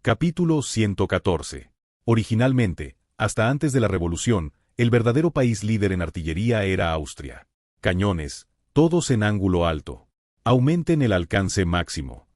Capítulo 114. Originalmente, hasta antes de la Revolución, el verdadero país líder en artillería era Austria. Cañones, todos en ángulo alto. Aumenten el alcance máximo.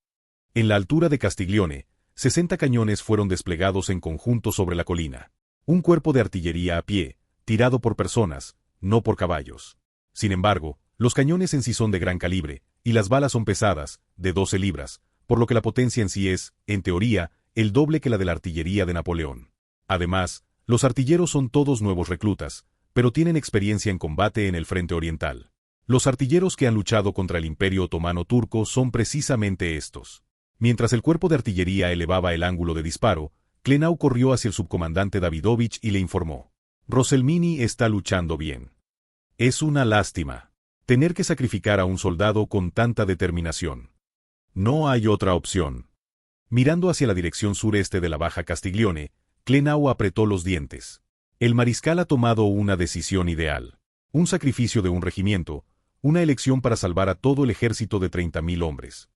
En la altura de Castiglione, 60 cañones fueron desplegados en conjunto sobre la colina. Un cuerpo de artillería a pie, tirado por personas, no por caballos. Sin embargo, los cañones en sí son de gran calibre, y las balas son pesadas, de 12 libras, por lo que la potencia en sí es, en teoría, el doble que la de la artillería de Napoleón. Además, los artilleros son todos nuevos reclutas, pero tienen experiencia en combate en el frente oriental. Los artilleros que han luchado contra el Imperio Otomano Turco son precisamente estos. Mientras el cuerpo de artillería elevaba el ángulo de disparo, Klenau corrió hacia el subcomandante Davidovich y le informó: «Rosselmini está luchando bien. Es una lástima tener que sacrificar a un soldado con tanta determinación. No hay otra opción». Mirando hacia la dirección sureste de la Baja Castiglione, Klenau apretó los dientes. El mariscal ha tomado una decisión ideal. Un sacrificio de un regimiento, una elección para salvar a todo el ejército de 30.000 hombres.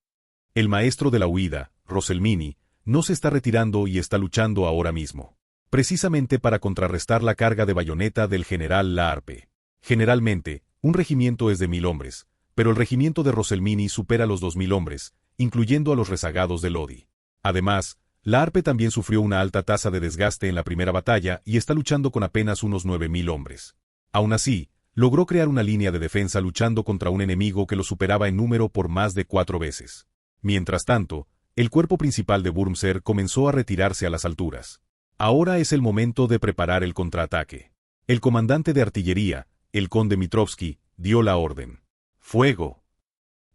El maestro de la huida, Rosselmini, no se está retirando y está luchando ahora mismo. Precisamente para contrarrestar la carga de bayoneta del general Laharpe. Generalmente, un regimiento es de 1.000 hombres, pero el regimiento de Rosselmini supera los 2.000 hombres, incluyendo a los rezagados de Lodi. Además, Laharpe también sufrió una alta tasa de desgaste en la primera batalla y está luchando con apenas unos 9.000 hombres. Aún así, logró crear una línea de defensa luchando contra un enemigo que lo superaba en número por más de 4 veces. Mientras tanto, el cuerpo principal de Wurmser comenzó a retirarse a las alturas. Ahora es el momento de preparar el contraataque. El comandante de artillería, el conde Mitrovsky, dio la orden. ¡Fuego!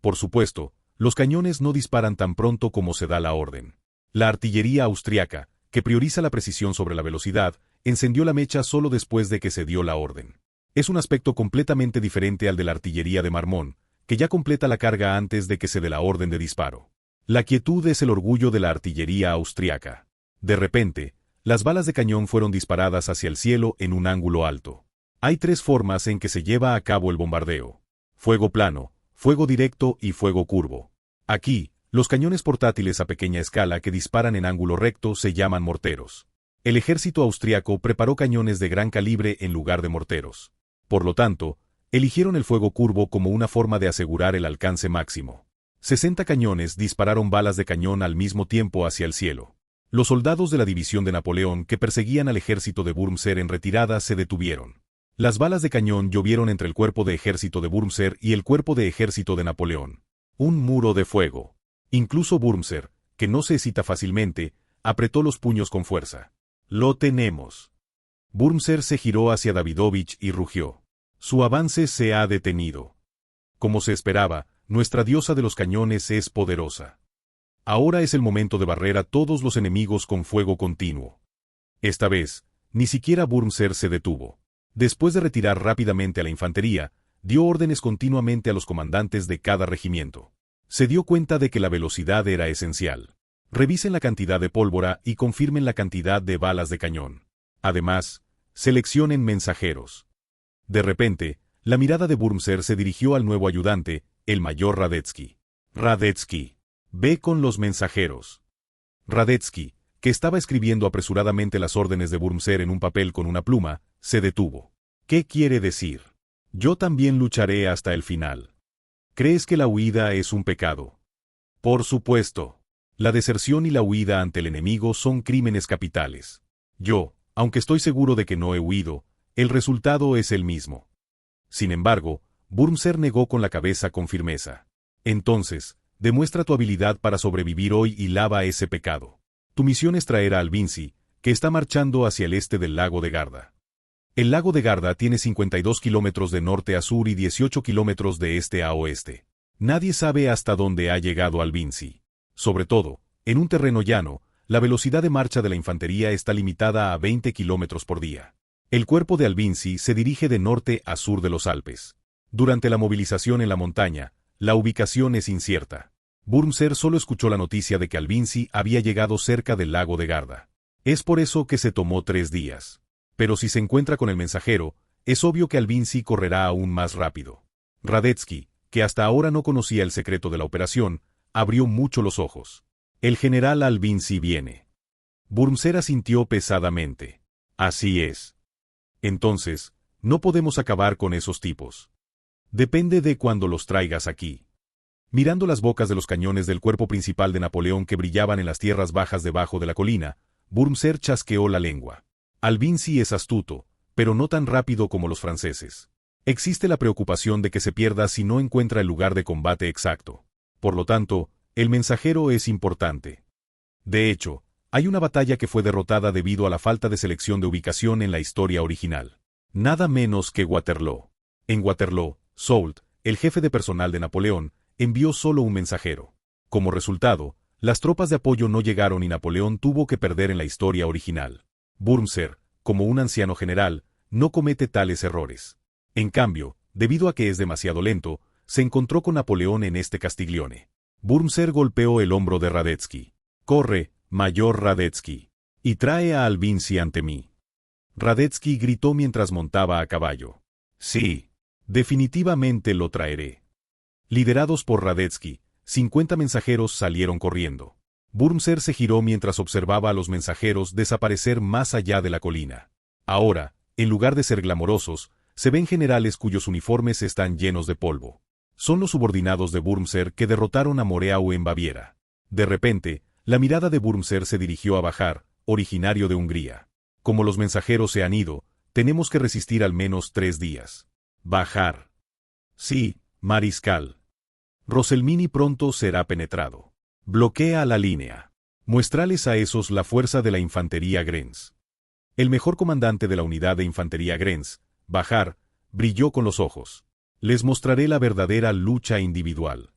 Por supuesto, los cañones no disparan tan pronto como se da la orden. La artillería austriaca, que prioriza la precisión sobre la velocidad, encendió la mecha solo después de que se dio la orden. Es un aspecto completamente diferente al de la artillería de Marmont, que ya completa la carga antes de que se dé la orden de disparo. La quietud es el orgullo de la artillería austriaca. De repente, las balas de cañón fueron disparadas hacia el cielo en un ángulo alto. Hay 3 formas en que se lleva a cabo el bombardeo: fuego plano, fuego directo y fuego curvo. Aquí, los cañones portátiles a pequeña escala que disparan en ángulo recto se llaman morteros. El ejército austriaco preparó cañones de gran calibre en lugar de morteros. Por lo tanto, eligieron el fuego curvo como una forma de asegurar el alcance máximo. 60 cañones dispararon balas de cañón al mismo tiempo hacia el cielo. Los soldados de la división de Napoleón que perseguían al ejército de Wurmser en retirada se detuvieron. Las balas de cañón llovieron entre el cuerpo de ejército de Wurmser y el cuerpo de ejército de Napoleón. Un muro de fuego. Incluso Wurmser, que no se excita fácilmente, apretó los puños con fuerza. «Lo tenemos». Wurmser se giró hacia Davidovich y rugió. «Su avance se ha detenido. Como se esperaba, nuestra diosa de los cañones es poderosa. Ahora es el momento de barrer a todos los enemigos con fuego continuo». Esta vez, ni siquiera Wurmser se detuvo. Después de retirar rápidamente a la infantería, dio órdenes continuamente a los comandantes de cada regimiento. Se dio cuenta de que la velocidad era esencial. Revisen la cantidad de pólvora y confirmen la cantidad de balas de cañón. Además, seleccionen mensajeros. De repente, la mirada de Wurmser se dirigió al nuevo ayudante, el mayor Radetzky. «Radetzky, ve con los mensajeros». Radetzky, que estaba escribiendo apresuradamente las órdenes de Wurmser en un papel con una pluma, se detuvo. «¿Qué quiere decir? Yo también lucharé hasta el final». «¿Crees que la huida es un pecado?» «Por supuesto. La deserción y la huida ante el enemigo son crímenes capitales. Yo, aunque estoy seguro de que no he huido, el resultado es el mismo». Sin embargo, Wurmser negó con la cabeza con firmeza. «Entonces, demuestra tu habilidad para sobrevivir hoy y lava ese pecado. Tu misión es traer a Albinzi, que está marchando hacia el este del lago de Garda. El lago de Garda tiene 52 kilómetros de norte a sur y 18 kilómetros de este a oeste. Nadie sabe hasta dónde ha llegado Albinzi. Sobre todo, en un terreno llano, la velocidad de marcha de la infantería está limitada a 20 kilómetros por día. El cuerpo de Albinzi se dirige de norte a sur de los Alpes. Durante la movilización en la montaña, la ubicación es incierta. Wurmser solo escuchó la noticia de que Albinzi había llegado cerca del lago de Garda. Es por eso que se tomó 3 días. Pero si se encuentra con el mensajero, es obvio que Albinzi correrá aún más rápido. Radetzky, que hasta ahora no conocía el secreto de la operación, abrió mucho los ojos. «El general Albinzi viene». Wurmser asintió pesadamente. Así es. Entonces, no podemos acabar con esos tipos. Depende de cuándo los traigas aquí. Mirando las bocas de los cañones del cuerpo principal de Napoleón que brillaban en las tierras bajas debajo de la colina, Wurmser chasqueó la lengua. Albinzi es astuto, pero no tan rápido como los franceses. Existe la preocupación de que se pierda si no encuentra el lugar de combate exacto. Por lo tanto, el mensajero es importante. De hecho, hay una batalla que fue derrotada debido a la falta de selección de ubicación en la historia original. Nada menos que Waterloo. En Waterloo, Soult, el jefe de personal de Napoleón, envió solo un mensajero. Como resultado, las tropas de apoyo no llegaron y Napoleón tuvo que perder en la historia original. Wurmser, como un anciano general, no comete tales errores. En cambio, debido a que es demasiado lento, se encontró con Napoleón en este Castiglione. Wurmser golpeó el hombro de Radetzky. «Corre, mayor Radetzky, y trae a Albinzi ante mí». Radetzky gritó mientras montaba a caballo. «Sí, definitivamente lo traeré». Liderados por Radetzky, 50 mensajeros salieron corriendo. Wurmser se giró mientras observaba a los mensajeros desaparecer más allá de la colina. Ahora, en lugar de ser glamorosos, se ven generales cuyos uniformes están llenos de polvo. Son los subordinados de Wurmser que derrotaron a Moreau en Baviera. De repente, la mirada de Wurmser se dirigió a Bahar, originario de Hungría. Como los mensajeros se han ido, tenemos que resistir al menos 3 días. Bahar. Sí, mariscal. Rosselmini pronto será penetrado. Bloquea la línea. Muéstrales a esos la fuerza de la infantería Grenz. El mejor comandante de la unidad de infantería Grenz, Bahar, brilló con los ojos. Les mostraré la verdadera lucha individual.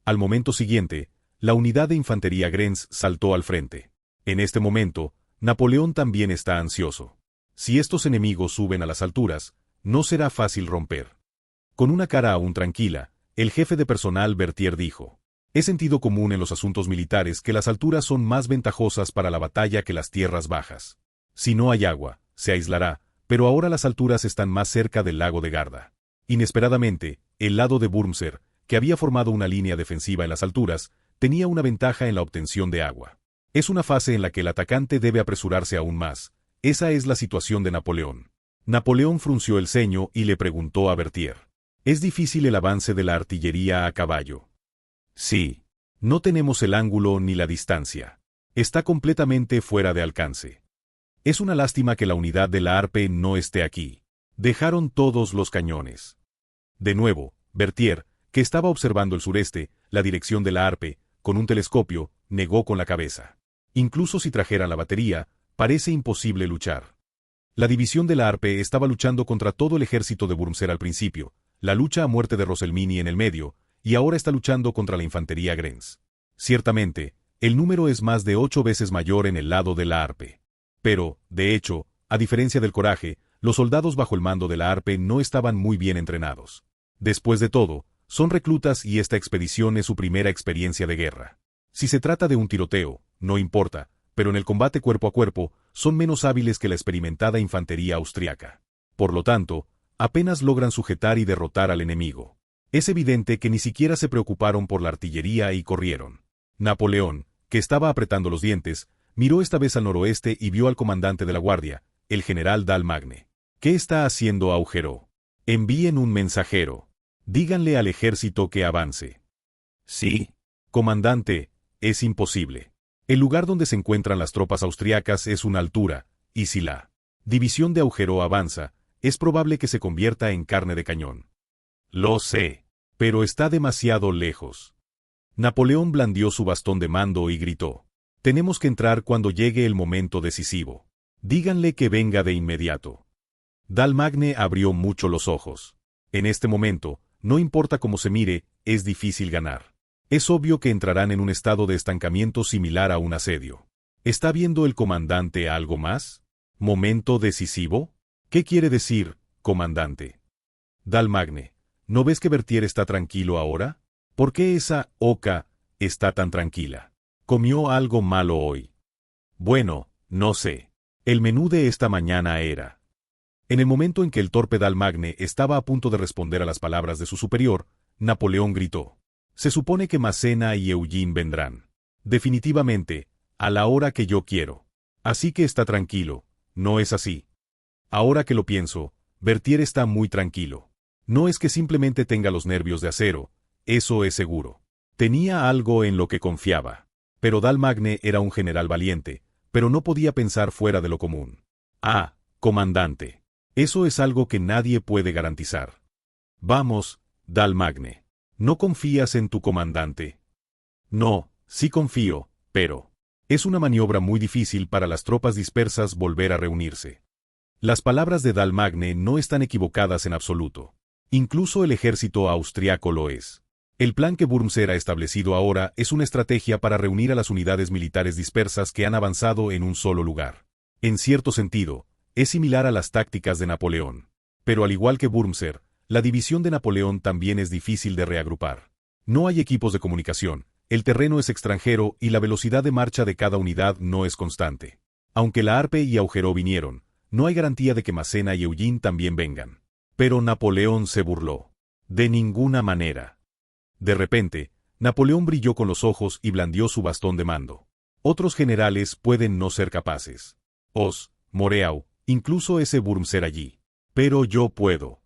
Al momento siguiente, la unidad de infantería Grenz saltó al frente. En este momento, Napoleón también está ansioso. Si estos enemigos suben a las alturas, no será fácil romper. Con una cara aún tranquila, el jefe de personal Berthier dijo: «Es sentido común en los asuntos militares que las alturas son más ventajosas para la batalla que las tierras bajas. Si no hay agua, se aislará, pero ahora las alturas están más cerca del lago de Garda». Inesperadamente, el lado de Wurmser, que había formado una línea defensiva en las alturas, tenía una ventaja en la obtención de agua. Es una fase en la que el atacante debe apresurarse aún más. Esa es la situación de Napoleón. Napoleón frunció el ceño y le preguntó a Berthier: «¿Es difícil el avance de la artillería a caballo?» «Sí. No tenemos el ángulo ni la distancia. Está completamente fuera de alcance. Es una lástima que la unidad de la Arpe no esté aquí. Dejaron todos los cañones». De nuevo, Berthier, que estaba observando el sureste, la dirección de la Arpe, con un telescopio, negó con la cabeza. Incluso si trajeran la batería, parece imposible luchar. La división de la Arpe estaba luchando contra todo el ejército de Wurmser al principio, la lucha a muerte de Rosselmini en el medio, y ahora está luchando contra la infantería Grenz. Ciertamente, el número es más de 8 veces mayor en el lado de la Arpe. Pero, de hecho, a diferencia del Coraje, los soldados bajo el mando de la Arpe no estaban muy bien entrenados. Después de todo, son reclutas y esta expedición es su primera experiencia de guerra. Si se trata de un tiroteo, no importa, pero en el combate cuerpo a cuerpo, son menos hábiles que la experimentada infantería austriaca. Por lo tanto, apenas logran sujetar y derrotar al enemigo. Es evidente que ni siquiera se preocuparon por la artillería y corrieron. Napoleón, que estaba apretando los dientes, miró esta vez al noroeste y vio al comandante de la guardia, el general Dalmagne. «¿Qué está haciendo Augereau? Envíen un mensajero. Díganle al ejército que avance». «Sí, comandante, es imposible. El lugar donde se encuentran las tropas austriacas es una altura, y si la división de Augereau avanza, es probable que se convierta en carne de cañón». «Lo sé, pero está demasiado lejos». Napoleón blandió su bastón de mando y gritó: «Tenemos que entrar cuando llegue el momento decisivo. Díganle que venga de inmediato». Dalmagne abrió mucho los ojos. En este momento, no importa cómo se mire, es difícil ganar. Es obvio que entrarán en un estado de estancamiento similar a un asedio. ¿Está viendo el comandante algo más? ¿Momento decisivo? ¿Qué quiere decir, comandante? Dalmagne, ¿no ves que Berthier está tranquilo ahora? ¿Por qué esa oca está tan tranquila? ¿Comió algo malo hoy? Bueno, no sé. El menú de esta mañana era... En el momento en que el torpe Dalmagne estaba a punto de responder a las palabras de su superior, Napoleón gritó: «Se supone que Massena y Eugene vendrán. Definitivamente, a la hora que yo quiero». Así que está tranquilo, ¿no es así? Ahora que lo pienso, Berthier está muy tranquilo. No es que simplemente tenga los nervios de acero, eso es seguro. Tenía algo en lo que confiaba. Pero Dalmagne era un general valiente, pero no podía pensar fuera de lo común. Ah, comandante. Eso es algo que nadie puede garantizar. Vamos, Dalmagne. ¿No confías en tu comandante? No, sí confío, pero... Es una maniobra muy difícil para las tropas dispersas volver a reunirse. Las palabras de Dalmagne no están equivocadas en absoluto. Incluso el ejército austriaco lo es. El plan que Wurmser ha establecido ahora es una estrategia para reunir a las unidades militares dispersas que han avanzado en un solo lugar. En cierto sentido, es similar a las tácticas de Napoleón. Pero al igual que Wurmser, la división de Napoleón también es difícil de reagrupar. No hay equipos de comunicación, el terreno es extranjero y la velocidad de marcha de cada unidad no es constante. Aunque la Harpe y Augereau vinieron, no hay garantía de que Massena y Eugene también vengan. Pero Napoleón se burló. De ninguna manera. De repente, Napoleón brilló con los ojos y blandió su bastón de mando. Otros generales pueden no ser capaces. Os, Moreau, incluso ese Wurmser allí. Pero yo puedo.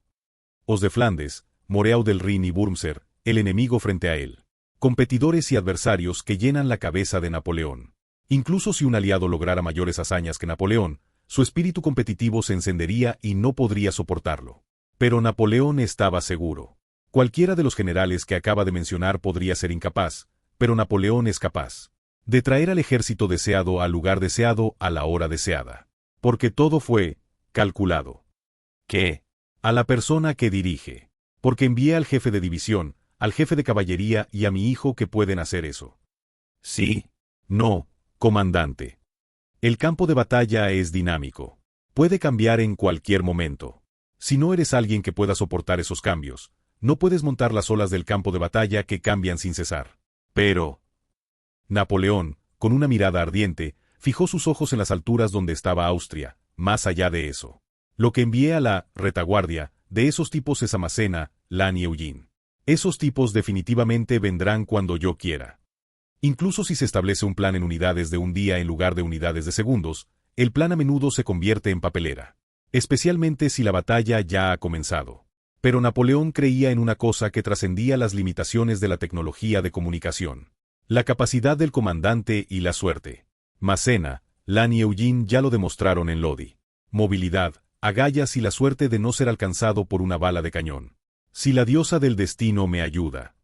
Os de Flandes, Moreau del Rin y Wurmser, el enemigo frente a él. Competidores y adversarios que llenan la cabeza de Napoleón. Incluso si un aliado lograra mayores hazañas que Napoleón, su espíritu competitivo se encendería y no podría soportarlo. Pero Napoleón estaba seguro. Cualquiera de los generales que acaba de mencionar podría ser incapaz, pero Napoleón es capaz de traer al ejército deseado al lugar deseado a la hora deseada. Porque todo fue calculado. ¿Qué? A la persona que dirige. Porque envié al jefe de división, al jefe de caballería y a mi hijo que pueden hacer eso. Sí. No, comandante. El campo de batalla es dinámico. Puede cambiar en cualquier momento. Si no eres alguien que pueda soportar esos cambios, no puedes montar las olas del campo de batalla que cambian sin cesar. Pero... Napoleón, con una mirada ardiente, fijó sus ojos en las alturas donde estaba Austria, más allá de eso. Lo que envié a la retaguardia de esos tipos es a Massena, Lannes y Eugene. Esos tipos definitivamente vendrán cuando yo quiera. Incluso si se establece un plan en unidades de un día en lugar de unidades de segundos, el plan a menudo se convierte en papelera. Especialmente si la batalla ya ha comenzado. Pero Napoleón creía en una cosa que trascendía las limitaciones de la tecnología de comunicación. La capacidad del comandante y la suerte. Massena, Lannes y Eugene ya lo demostraron en Lodi. Movilidad, agallas y la suerte de no ser alcanzado por una bala de cañón. Si la diosa del destino me ayuda.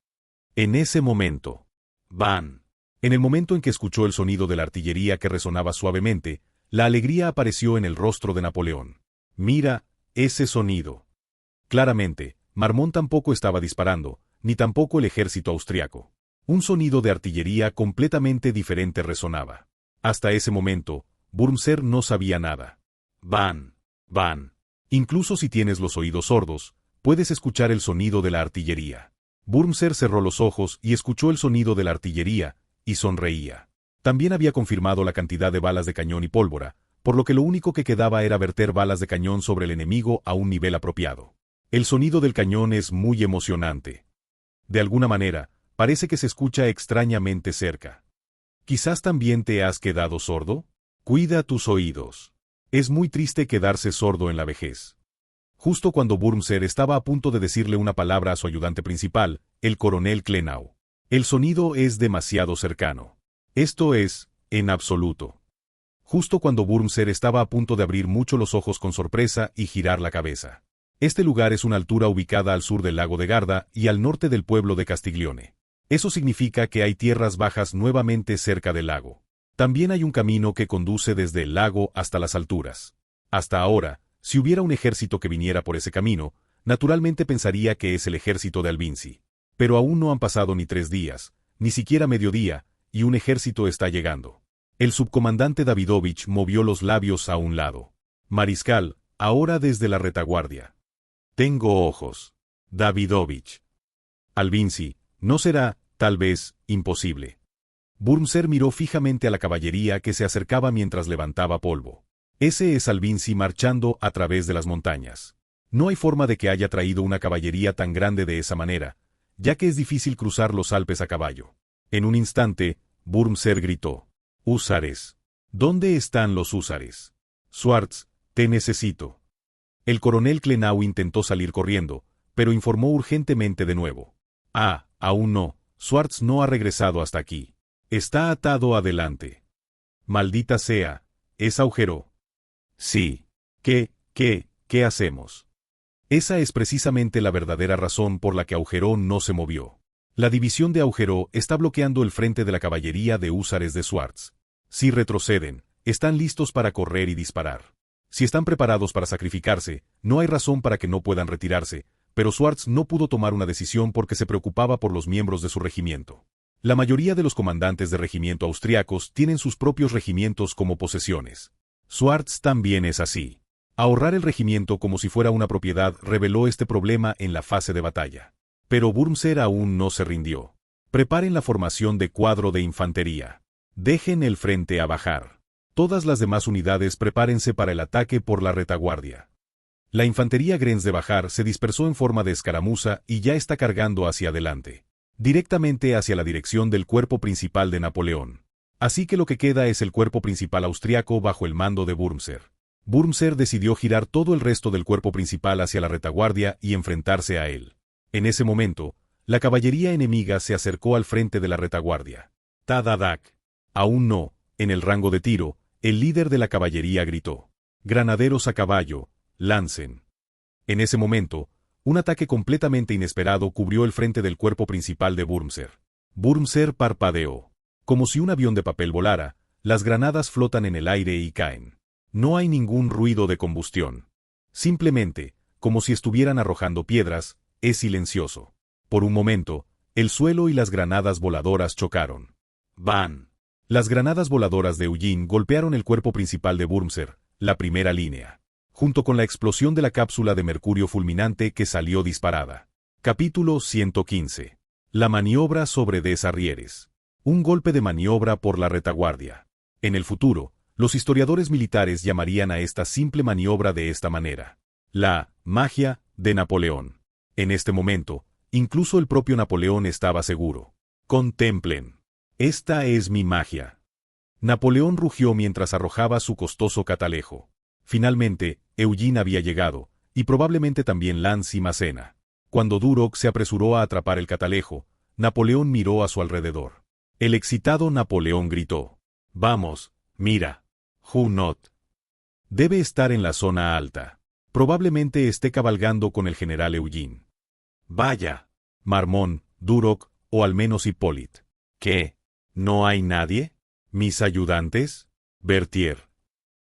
En ese momento. Van. En el momento en que escuchó el sonido de la artillería que resonaba suavemente, la alegría apareció en el rostro de Napoleón. Mira, ese sonido. Claramente, Marmont tampoco estaba disparando, ni tampoco el ejército austriaco. Un sonido de artillería completamente diferente resonaba. Hasta ese momento, Wurmser no sabía nada. Van. Incluso si tienes los oídos sordos, puedes escuchar el sonido de la artillería. Wurmser cerró los ojos y escuchó el sonido de la artillería, y sonreía. También había confirmado la cantidad de balas de cañón y pólvora, por lo que lo único que quedaba era verter balas de cañón sobre el enemigo a un nivel apropiado. El sonido del cañón es muy emocionante. De alguna manera, parece que se escucha extrañamente cerca. ¿Quizás también te has quedado sordo? Cuida tus oídos. Es muy triste quedarse sordo en la vejez. Justo cuando Wurmser estaba a punto de decirle una palabra a su ayudante principal, el coronel Klenau. El sonido es demasiado cercano. Esto es, en absoluto. Justo cuando Wurmser estaba a punto de abrir mucho los ojos con sorpresa y girar la cabeza. Este lugar es una altura ubicada al sur del lago de Garda y al norte del pueblo de Castiglione. Eso significa que hay tierras bajas nuevamente cerca del lago. También hay un camino que conduce desde el lago hasta las alturas. Hasta ahora, si hubiera un ejército que viniera por ese camino, naturalmente pensaría que es el ejército de Albinzi. Pero aún no han pasado ni 3 días, ni siquiera mediodía, y un ejército está llegando. El subcomandante Davidovich movió los labios a un lado. Mariscal, ahora desde la retaguardia. Tengo ojos. Davidovich. Albinzi, no será, tal vez, imposible. Wurmser miró fijamente a la caballería que se acercaba mientras levantaba polvo. Ese es Albinzi marchando a través de las montañas. No hay forma de que haya traído una caballería tan grande de esa manera, ya que es difícil cruzar los Alpes a caballo. En un instante, Wurmser gritó: «¡Húsares!». ¿Dónde están los húsares? Schwartz, te necesito. El coronel Klenau intentó salir corriendo, pero informó urgentemente de nuevo. Aún no, Schwartz no ha regresado hasta aquí. Está atado adelante. Maldita sea, es Augereau. Sí. ¿Qué hacemos? Esa es precisamente la verdadera razón por la que Augereau no se movió. La división de Augereau está bloqueando el frente de la caballería de húsares de Schwartz. Si retroceden, están listos para correr y disparar. Si están preparados para sacrificarse, no hay razón para que no puedan retirarse, pero Schwartz no pudo tomar una decisión porque se preocupaba por los miembros de su regimiento. La mayoría de los comandantes de regimiento austriacos tienen sus propios regimientos como posesiones. Schwartz también es así. Ahorrar el regimiento como si fuera una propiedad reveló este problema en la fase de batalla. Pero Wurmser aún no se rindió. Preparen la formación de cuadro de infantería. Dejen el frente a bajar. Todas las demás unidades prepárense para el ataque por la retaguardia. La infantería Grenz de Bajar se dispersó en forma de escaramuza y ya está cargando hacia adelante, directamente hacia la dirección del cuerpo principal de Napoleón. Así que lo que queda es el cuerpo principal austriaco bajo el mando de Wurmser. Wurmser decidió girar todo el resto del cuerpo principal hacia la retaguardia y enfrentarse a él. En ese momento, la caballería enemiga se acercó al frente de la retaguardia. Tadadak. Aún no, en el rango de tiro, el líder de la caballería gritó: «Granaderos a caballo, lancen». En ese momento, un ataque completamente inesperado cubrió el frente del cuerpo principal de Wurmser. Wurmser parpadeó. Como si un avión de papel volara, las granadas flotan en el aire y caen. No hay ningún ruido de combustión. Simplemente, como si estuvieran arrojando piedras, es silencioso. Por un momento, el suelo y las granadas voladoras chocaron. ¡Van! Las granadas voladoras de Eugene golpearon el cuerpo principal de Wurmser, la primera línea, junto con la explosión de la cápsula de mercurio fulminante que salió disparada. Capítulo 115. La maniobra sobre Desarrieres. Un golpe de maniobra por la retaguardia. En el futuro, los historiadores militares llamarían a esta simple maniobra de esta manera: la magia de Napoleón. En este momento, incluso el propio Napoleón estaba seguro. Contemplen. Esta es mi magia. Napoleón rugió mientras arrojaba su costoso catalejo. Finalmente, Eugene había llegado, y probablemente también Lanz y Massena. Cuando Duroc se apresuró a atrapar el catalejo, Napoleón miró a su alrededor. El excitado Napoleón gritó: «Vamos, mira. Junot. Debe estar en la zona alta. Probablemente esté cabalgando con el general Eugene. Vaya. Marmont, Duroc, o al menos Hippolyte. ¿Qué? ¿No hay nadie? ¿Mis ayudantes?» Berthier.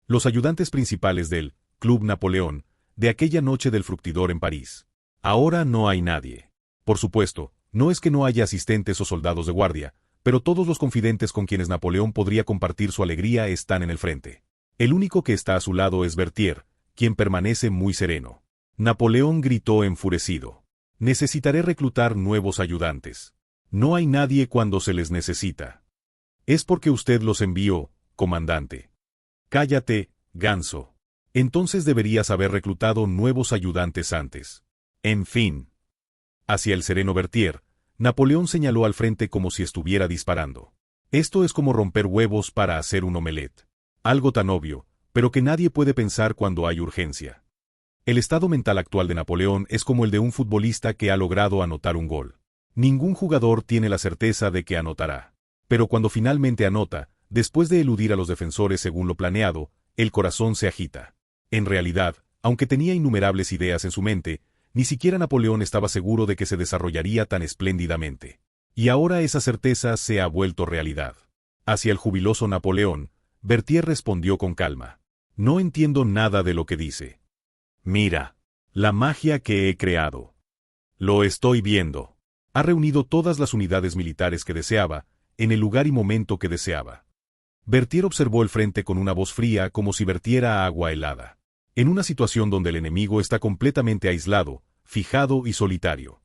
Los ayudantes principales del Club Napoleón, de aquella noche del Fructidor en París. Ahora no hay nadie. Por supuesto, no es que no haya asistentes o soldados de guardia, pero todos los confidentes con quienes Napoleón podría compartir su alegría están en el frente. El único que está a su lado es Berthier, quien permanece muy sereno. Napoleón gritó enfurecido: «Necesitaré reclutar nuevos ayudantes. No hay nadie cuando se les necesita». «Es porque usted los envió, comandante». «Cállate, ganso. Entonces deberías haber reclutado nuevos ayudantes antes». «En fin». Hacia el sereno Berthier, Napoleón señaló al frente como si estuviera disparando. «Esto es como romper huevos para hacer un omelette. Algo tan obvio, pero que nadie puede pensar cuando hay urgencia». El estado mental actual de Napoleón es como el de un futbolista que ha logrado anotar un gol. Ningún jugador tiene la certeza de que anotará. Pero cuando finalmente anota, después de eludir a los defensores según lo planeado, el corazón se agita. En realidad, aunque tenía innumerables ideas en su mente, ni siquiera Napoleón estaba seguro de que se desarrollaría tan espléndidamente. Y ahora esa certeza se ha vuelto realidad. Hacia el jubiloso Napoleón, Berthier respondió con calma: «No entiendo nada de lo que dice». «Mira, la magia que he creado. Lo estoy viendo. Ha reunido todas las unidades militares que deseaba, en el lugar y momento que deseaba». Berthier observó el frente con una voz fría como si vertiera agua helada. En una situación donde el enemigo está completamente aislado, fijado y solitario.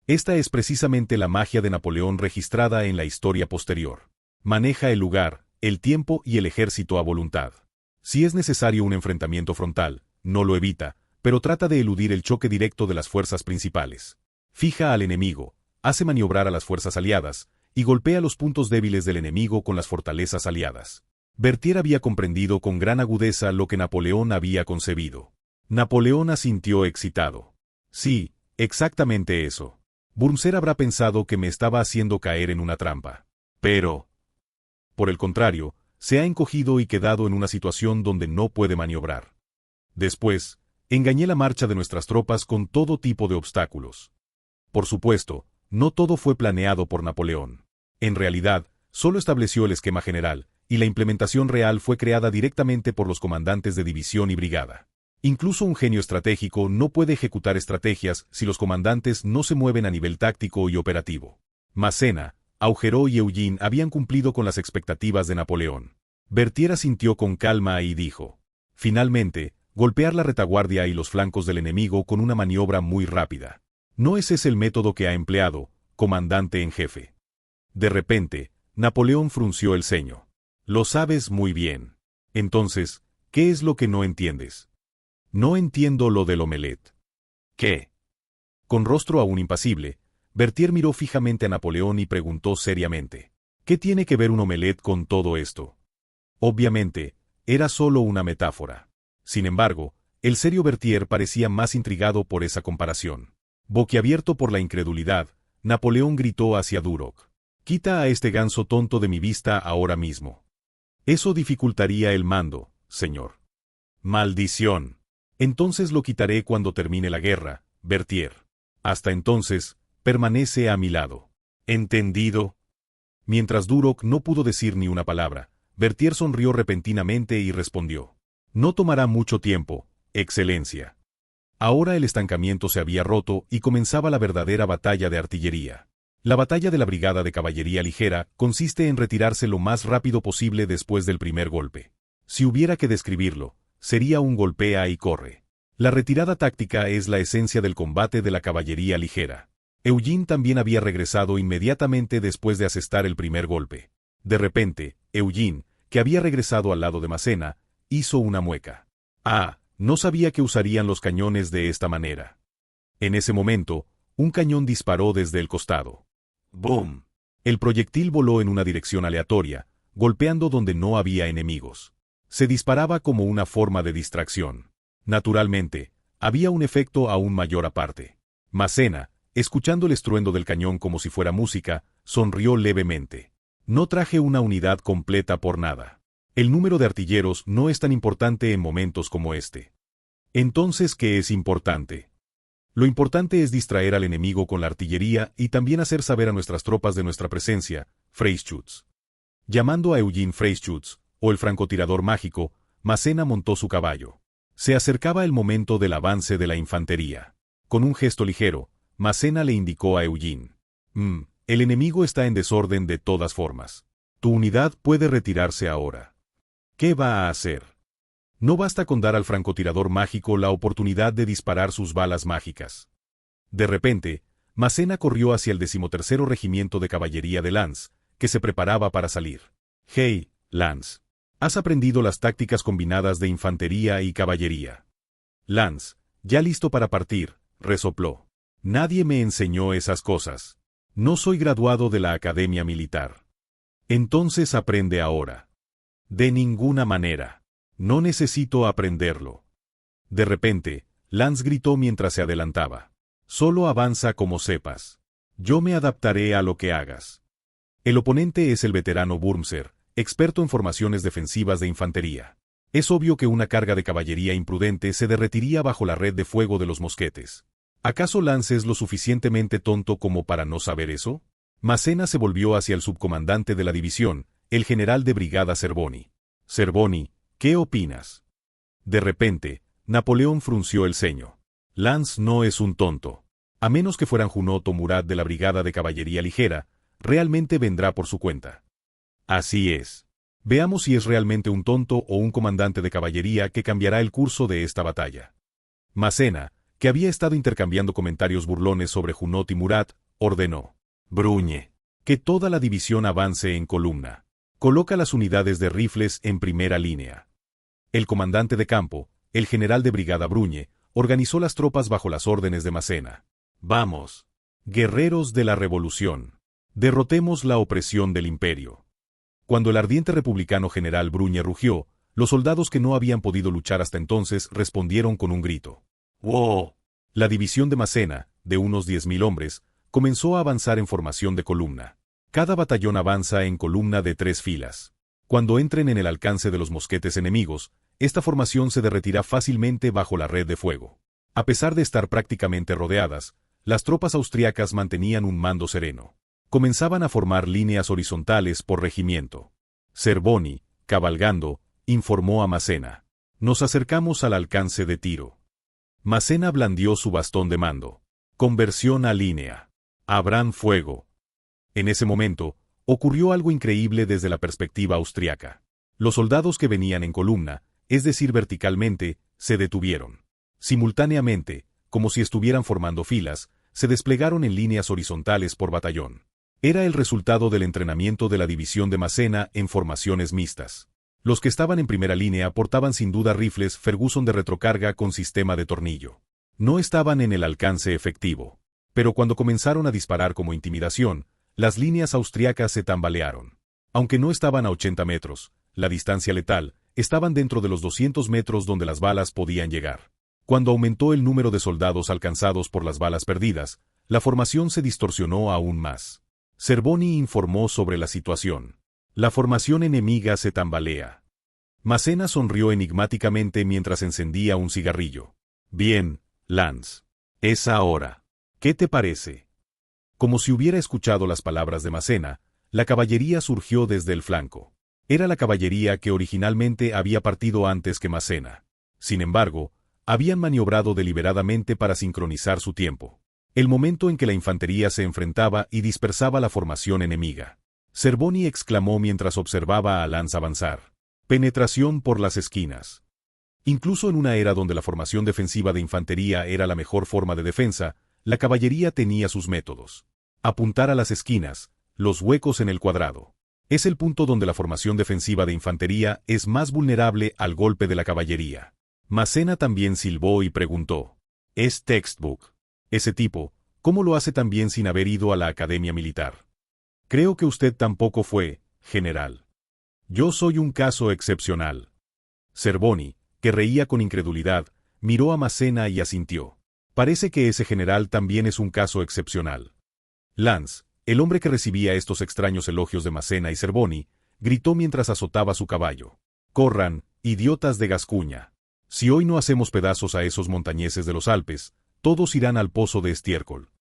Esta es precisamente la magia de Napoleón registrada en la historia posterior. Maneja el lugar, el tiempo y el ejército a voluntad. Si es necesario un enfrentamiento frontal, no lo evita, pero trata de eludir el choque directo de las fuerzas principales. Fija al enemigo, hace maniobrar a las fuerzas aliadas, y golpea los puntos débiles del enemigo con las fortalezas aliadas. Berthier había comprendido con gran agudeza lo que Napoleón había concebido. Napoleón asintió excitado. Sí, exactamente eso. Wurmser habrá pensado que me estaba haciendo caer en una trampa. Pero, por el contrario, se ha encogido y quedado en una situación donde no puede maniobrar. Después, engañé la marcha de nuestras tropas con todo tipo de obstáculos. Por supuesto, no todo fue planeado por Napoleón. En realidad, solo estableció el esquema general, y la implementación real fue creada directamente por los comandantes de división y brigada. Incluso un genio estratégico no puede ejecutar estrategias si los comandantes no se mueven a nivel táctico y operativo. Massena, Augereau y Eugene habían cumplido con las expectativas de Napoleón. Berthier asintió con calma y dijo: finalmente, golpear la retaguardia y los flancos del enemigo con una maniobra muy rápida. ¿No es ese el método que ha empleado, comandante en jefe? De repente, Napoleón frunció el ceño. Lo sabes muy bien. Entonces, ¿qué es lo que no entiendes? No entiendo lo del omelette. ¿Qué? Con rostro aún impasible, Berthier miró fijamente a Napoleón y preguntó seriamente: ¿qué tiene que ver un omelette con todo esto? Obviamente, era solo una metáfora. Sin embargo, el serio Berthier parecía más intrigado por esa comparación. Boquiabierto por la incredulidad, Napoleón gritó hacia Duroc: quita a este ganso tonto de mi vista ahora mismo. Eso dificultaría el mando, señor. Maldición. Entonces lo quitaré cuando termine la guerra, Berthier. Hasta entonces, permanece a mi lado. ¿Entendido? Mientras Duroc no pudo decir ni una palabra, Berthier sonrió repentinamente y respondió: no tomará mucho tiempo, Excelencia. Ahora el estancamiento se había roto y comenzaba la verdadera batalla de artillería. La batalla de la Brigada de Caballería Ligera consiste en retirarse lo más rápido posible después del primer golpe. Si hubiera que describirlo, sería un golpea y corre. La retirada táctica es la esencia del combate de la caballería ligera. Eugene también había regresado inmediatamente después de asestar el primer golpe. De repente, Eugene, que había regresado al lado de Massena, hizo una mueca. Ah, no sabía que usarían los cañones de esta manera. En ese momento, un cañón disparó desde el costado. ¡Boom! El proyectil voló en una dirección aleatoria, golpeando donde no había enemigos. Se disparaba como una forma de distracción. Naturalmente, había un efecto aún mayor aparte. Massena, escuchando el estruendo del cañón como si fuera música, sonrió levemente. No traje una unidad completa por nada. El número de artilleros no es tan importante en momentos como este. Entonces, ¿qué es importante? Lo importante es distraer al enemigo con la artillería y también hacer saber a nuestras tropas de nuestra presencia, Freischütz. Llamando a Eugene Freischütz, o el francotirador mágico, Massena montó su caballo. Se acercaba el momento del avance de la infantería. Con un gesto ligero, Massena le indicó a Eugene: el enemigo está en desorden de todas formas. Tu unidad puede retirarse ahora. ¿Qué va a hacer? No basta con dar al francotirador mágico la oportunidad de disparar sus balas mágicas. De repente, Massena corrió hacia el 13º Regimiento de Caballería de Lanz, que se preparaba para salir. Hey, Lanz. Has aprendido las tácticas combinadas de infantería y caballería. Lanz, ya listo para partir, resopló. Nadie me enseñó esas cosas. No soy graduado de la Academia Militar. Entonces aprende ahora. De ninguna manera. No necesito aprenderlo. De repente, Lanz gritó mientras se adelantaba. Solo avanza como sepas. Yo me adaptaré a lo que hagas. El oponente es el veterano Wurmser, experto en formaciones defensivas de infantería. Es obvio que una carga de caballería imprudente se derretiría bajo la red de fuego de los mosquetes. ¿Acaso Lanz es lo suficientemente tonto como para no saber eso? Massena se volvió hacia el subcomandante de la división, el general de brigada Zerboni. Zerboni, ¿qué opinas? De repente, Napoleón frunció el ceño. Lanz no es un tonto. A menos que fueran Junot o Murat de la Brigada de Caballería Ligera, realmente vendrá por su cuenta. Así es. Veamos si es realmente un tonto o un comandante de caballería que cambiará el curso de esta batalla. Massena, que había estado intercambiando comentarios burlones sobre Junot y Murat, ordenó: Bruñe, que toda la división avance en columna. Coloca las unidades de rifles en primera línea. El comandante de campo, el general de brigada Bruñe, organizó las tropas bajo las órdenes de Massena. Vamos, guerreros de la revolución. Derrotemos la opresión del imperio. Cuando el ardiente republicano general Bruñe rugió, los soldados que no habían podido luchar hasta entonces respondieron con un grito. ¡Wow! La división de Massena, de unos 10.000 hombres, comenzó a avanzar en formación de columna. Cada batallón avanza en columna de 3 filas. Cuando entren en el alcance de los mosquetes enemigos, esta formación se derretirá fácilmente bajo la red de fuego. A pesar de estar prácticamente rodeadas, las tropas austriacas mantenían un mando sereno. Comenzaban a formar líneas horizontales por regimiento. Zerboni, cabalgando, informó a Massena. Nos acercamos al alcance de tiro. Massena blandió su bastón de mando. Conversión a línea. Abran fuego. En ese momento, ocurrió algo increíble desde la perspectiva austriaca. Los soldados que venían en columna, es decir verticalmente, se detuvieron. Simultáneamente, como si estuvieran formando filas, se desplegaron en líneas horizontales por batallón. Era el resultado del entrenamiento de la división de Massena en formaciones mixtas. Los que estaban en primera línea portaban sin duda rifles Ferguson de retrocarga con sistema de tornillo. No estaban en el alcance efectivo. Pero cuando comenzaron a disparar como intimidación, las líneas austriacas se tambalearon. Aunque no estaban a 80 metros, la distancia letal, estaban dentro de los 200 metros donde las balas podían llegar. Cuando aumentó el número de soldados alcanzados por las balas perdidas, la formación se distorsionó aún más. Zerboni informó sobre la situación. La formación enemiga se tambalea. Massena sonrió enigmáticamente mientras encendía un cigarrillo. Bien, Lanz. Es ahora. ¿Qué te parece? Como si hubiera escuchado las palabras de Massena, la caballería surgió desde el flanco. Era la caballería que originalmente había partido antes que Massena. Sin embargo, habían maniobrado deliberadamente para sincronizar su tiempo. El momento en que la infantería se enfrentaba y dispersaba la formación enemiga. Zerboni exclamó mientras observaba a Lanz avanzar. Penetración por las esquinas. Incluso en una era donde la formación defensiva de infantería era la mejor forma de defensa, la caballería tenía sus métodos. Apuntar a las esquinas, los huecos en el cuadrado. Es el punto donde la formación defensiva de infantería es más vulnerable al golpe de la caballería. Massena también silbó y preguntó. Es textbook. Ese tipo, ¿cómo lo hace tan bien sin haber ido a la academia militar? Creo que usted tampoco fue, general. Yo soy un caso excepcional. Zerboni, que reía con incredulidad, miró a Massena y asintió. Parece que ese general también es un caso excepcional. Lanz, el hombre que recibía estos extraños elogios de Massena y Zerboni, gritó mientras azotaba su caballo. Corran, idiotas de Gascuña. Si hoy no hacemos pedazos a esos montañeses de los Alpes, todos irán al pozo de estiércol.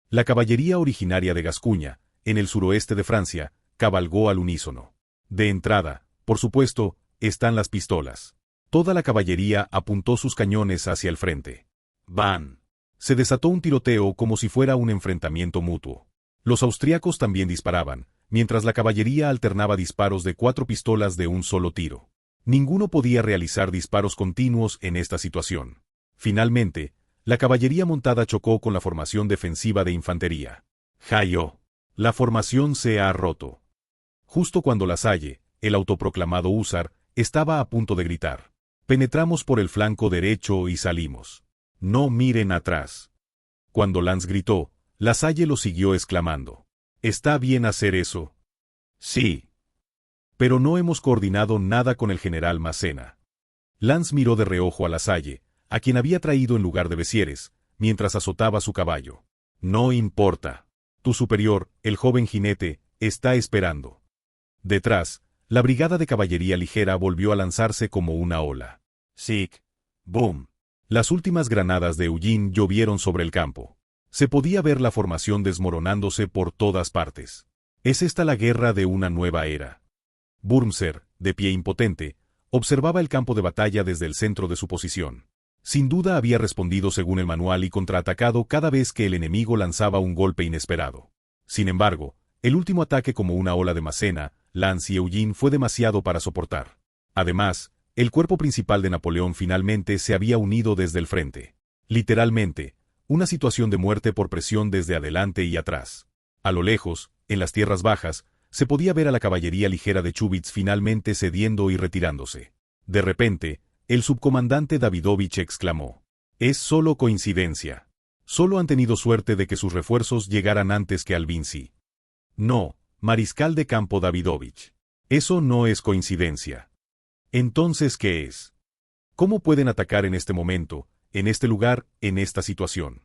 La caballería originaria de Gascuña, en el suroeste de Francia, cabalgó al unísono. De entrada, por supuesto, están las pistolas. Toda la caballería apuntó sus cañones hacia el frente. ¡Van! Se desató un tiroteo como si fuera un enfrentamiento mutuo. Los austríacos también disparaban, mientras la caballería alternaba disparos de 4 pistolas de un solo tiro. Ninguno podía realizar disparos continuos en esta situación. Finalmente, la caballería montada chocó con la formación defensiva de infantería. ¡Jayo! La formación se ha roto. Justo cuando Lasalle, el autoproclamado húsar, estaba a punto de gritar. Penetramos por el flanco derecho y salimos. No miren atrás. Cuando Lanz gritó, Lasalle lo siguió exclamando. ¿Está bien hacer eso? Sí. Pero no hemos coordinado nada con el general Massena. Lanz miró de reojo a Lasalle, a quien había traído en lugar de Bessieres, mientras azotaba su caballo. No importa. Tu superior, el joven jinete, está esperando. Detrás, la brigada de caballería ligera volvió a lanzarse como una ola. ¡Sic! ¡Boom! Las últimas granadas de Eugene llovieron sobre el campo. Se podía ver la formación desmoronándose por todas partes. ¿Es esta la guerra de una nueva era? Wurmser, de pie impotente, observaba el campo de batalla desde el centro de su posición. Sin duda había respondido según el manual y contraatacado cada vez que el enemigo lanzaba un golpe inesperado. Sin embargo, el último ataque como una ola de Massena, Lanz y Eugene fue demasiado para soportar. Además, el cuerpo principal de Napoleón finalmente se había unido desde el frente. Literalmente, una situación de muerte por presión desde adelante y atrás. A lo lejos, en las tierras bajas, se podía ver a la caballería ligera de Chubitz finalmente cediendo y retirándose. De repente, el subcomandante Davidovich exclamó. Es solo coincidencia. Solo han tenido suerte de que sus refuerzos llegaran antes que Albinzi. No, mariscal de campo Davidovich. Eso no es coincidencia. Entonces, ¿qué es? ¿Cómo pueden atacar en este momento, en este lugar, en esta situación?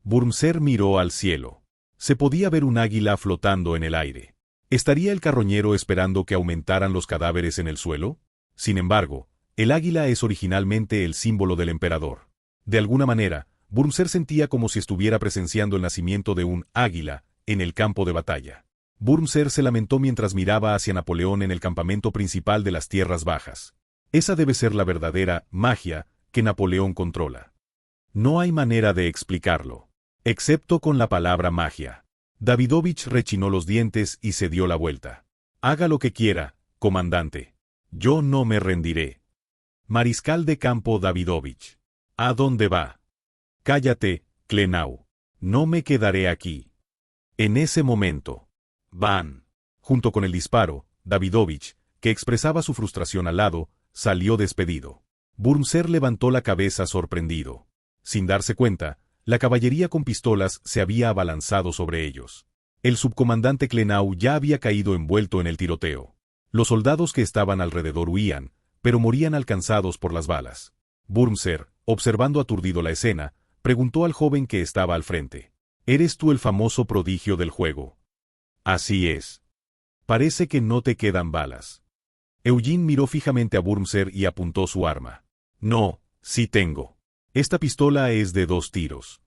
Burmser miró al cielo. Se podía ver un águila flotando en el aire. ¿Estaría el carroñero esperando que aumentaran los cadáveres en el suelo? Sin embargo, el águila es originalmente el símbolo del emperador. De alguna manera, Burmser sentía como si estuviera presenciando el nacimiento de un águila en el campo de batalla. Burmser se lamentó mientras miraba hacia Napoleón en el campamento principal de las Tierras Bajas. Esa debe ser la verdadera magia que Napoleón controla. No hay manera de explicarlo, excepto con la palabra magia. Davidovich rechinó los dientes y se dio la vuelta. Haga lo que quiera, comandante. Yo no me rendiré. Mariscal de campo Davidovich. ¿A dónde va? Cállate, Klenau. No me quedaré aquí. En ese momento. Van. Junto con el disparo, Davidovich, que expresaba su frustración al lado, salió despedido. Burmser levantó la cabeza sorprendido. Sin darse cuenta, la caballería con pistolas se había abalanzado sobre ellos. El subcomandante Klenau ya había caído envuelto en el tiroteo. Los soldados que estaban alrededor huían, pero morían alcanzados por las balas. Burmser, observando aturdido la escena, preguntó al joven que estaba al frente. ¿Eres tú el famoso prodigio del juego? Así es. Parece que no te quedan balas. Eugene miró fijamente a Burmser y apuntó su arma. No, sí tengo. Esta pistola es de 2 tiros.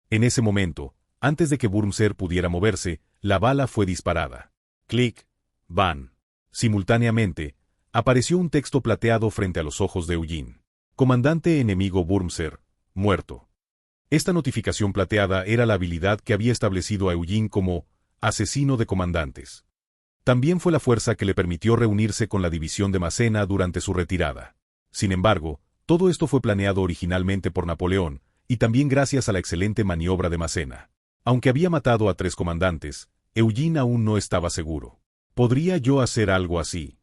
En ese momento, antes de que Burmser pudiera moverse, la bala fue disparada. Clic, van. Simultáneamente, apareció un texto plateado frente a los ojos de Eugene. Comandante enemigo Burmser, muerto. Esta notificación plateada era la habilidad que había establecido a Eugene como asesino de comandantes. También fue la fuerza que le permitió reunirse con la división de Massena durante su retirada. Sin embargo, todo esto fue planeado originalmente por Napoleón, y también gracias a la excelente maniobra de Massena. Aunque había matado a 3 comandantes, Eugene aún no estaba seguro. ¿Podría yo hacer algo así?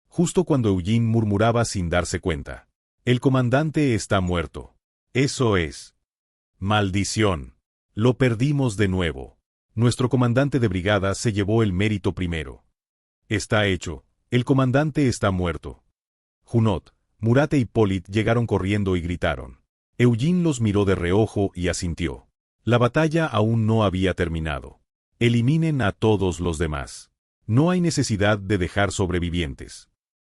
Justo cuando Eugene murmuraba sin darse cuenta. El comandante está muerto. Eso es. Maldición. Lo perdimos de nuevo. Nuestro comandante de brigada se llevó el mérito primero. Está hecho. El comandante está muerto. Junot, Murat e Hippolyte llegaron corriendo y gritaron. Eugene los miró de reojo y asintió. La batalla aún no había terminado. Eliminen a todos los demás. No hay necesidad de dejar sobrevivientes.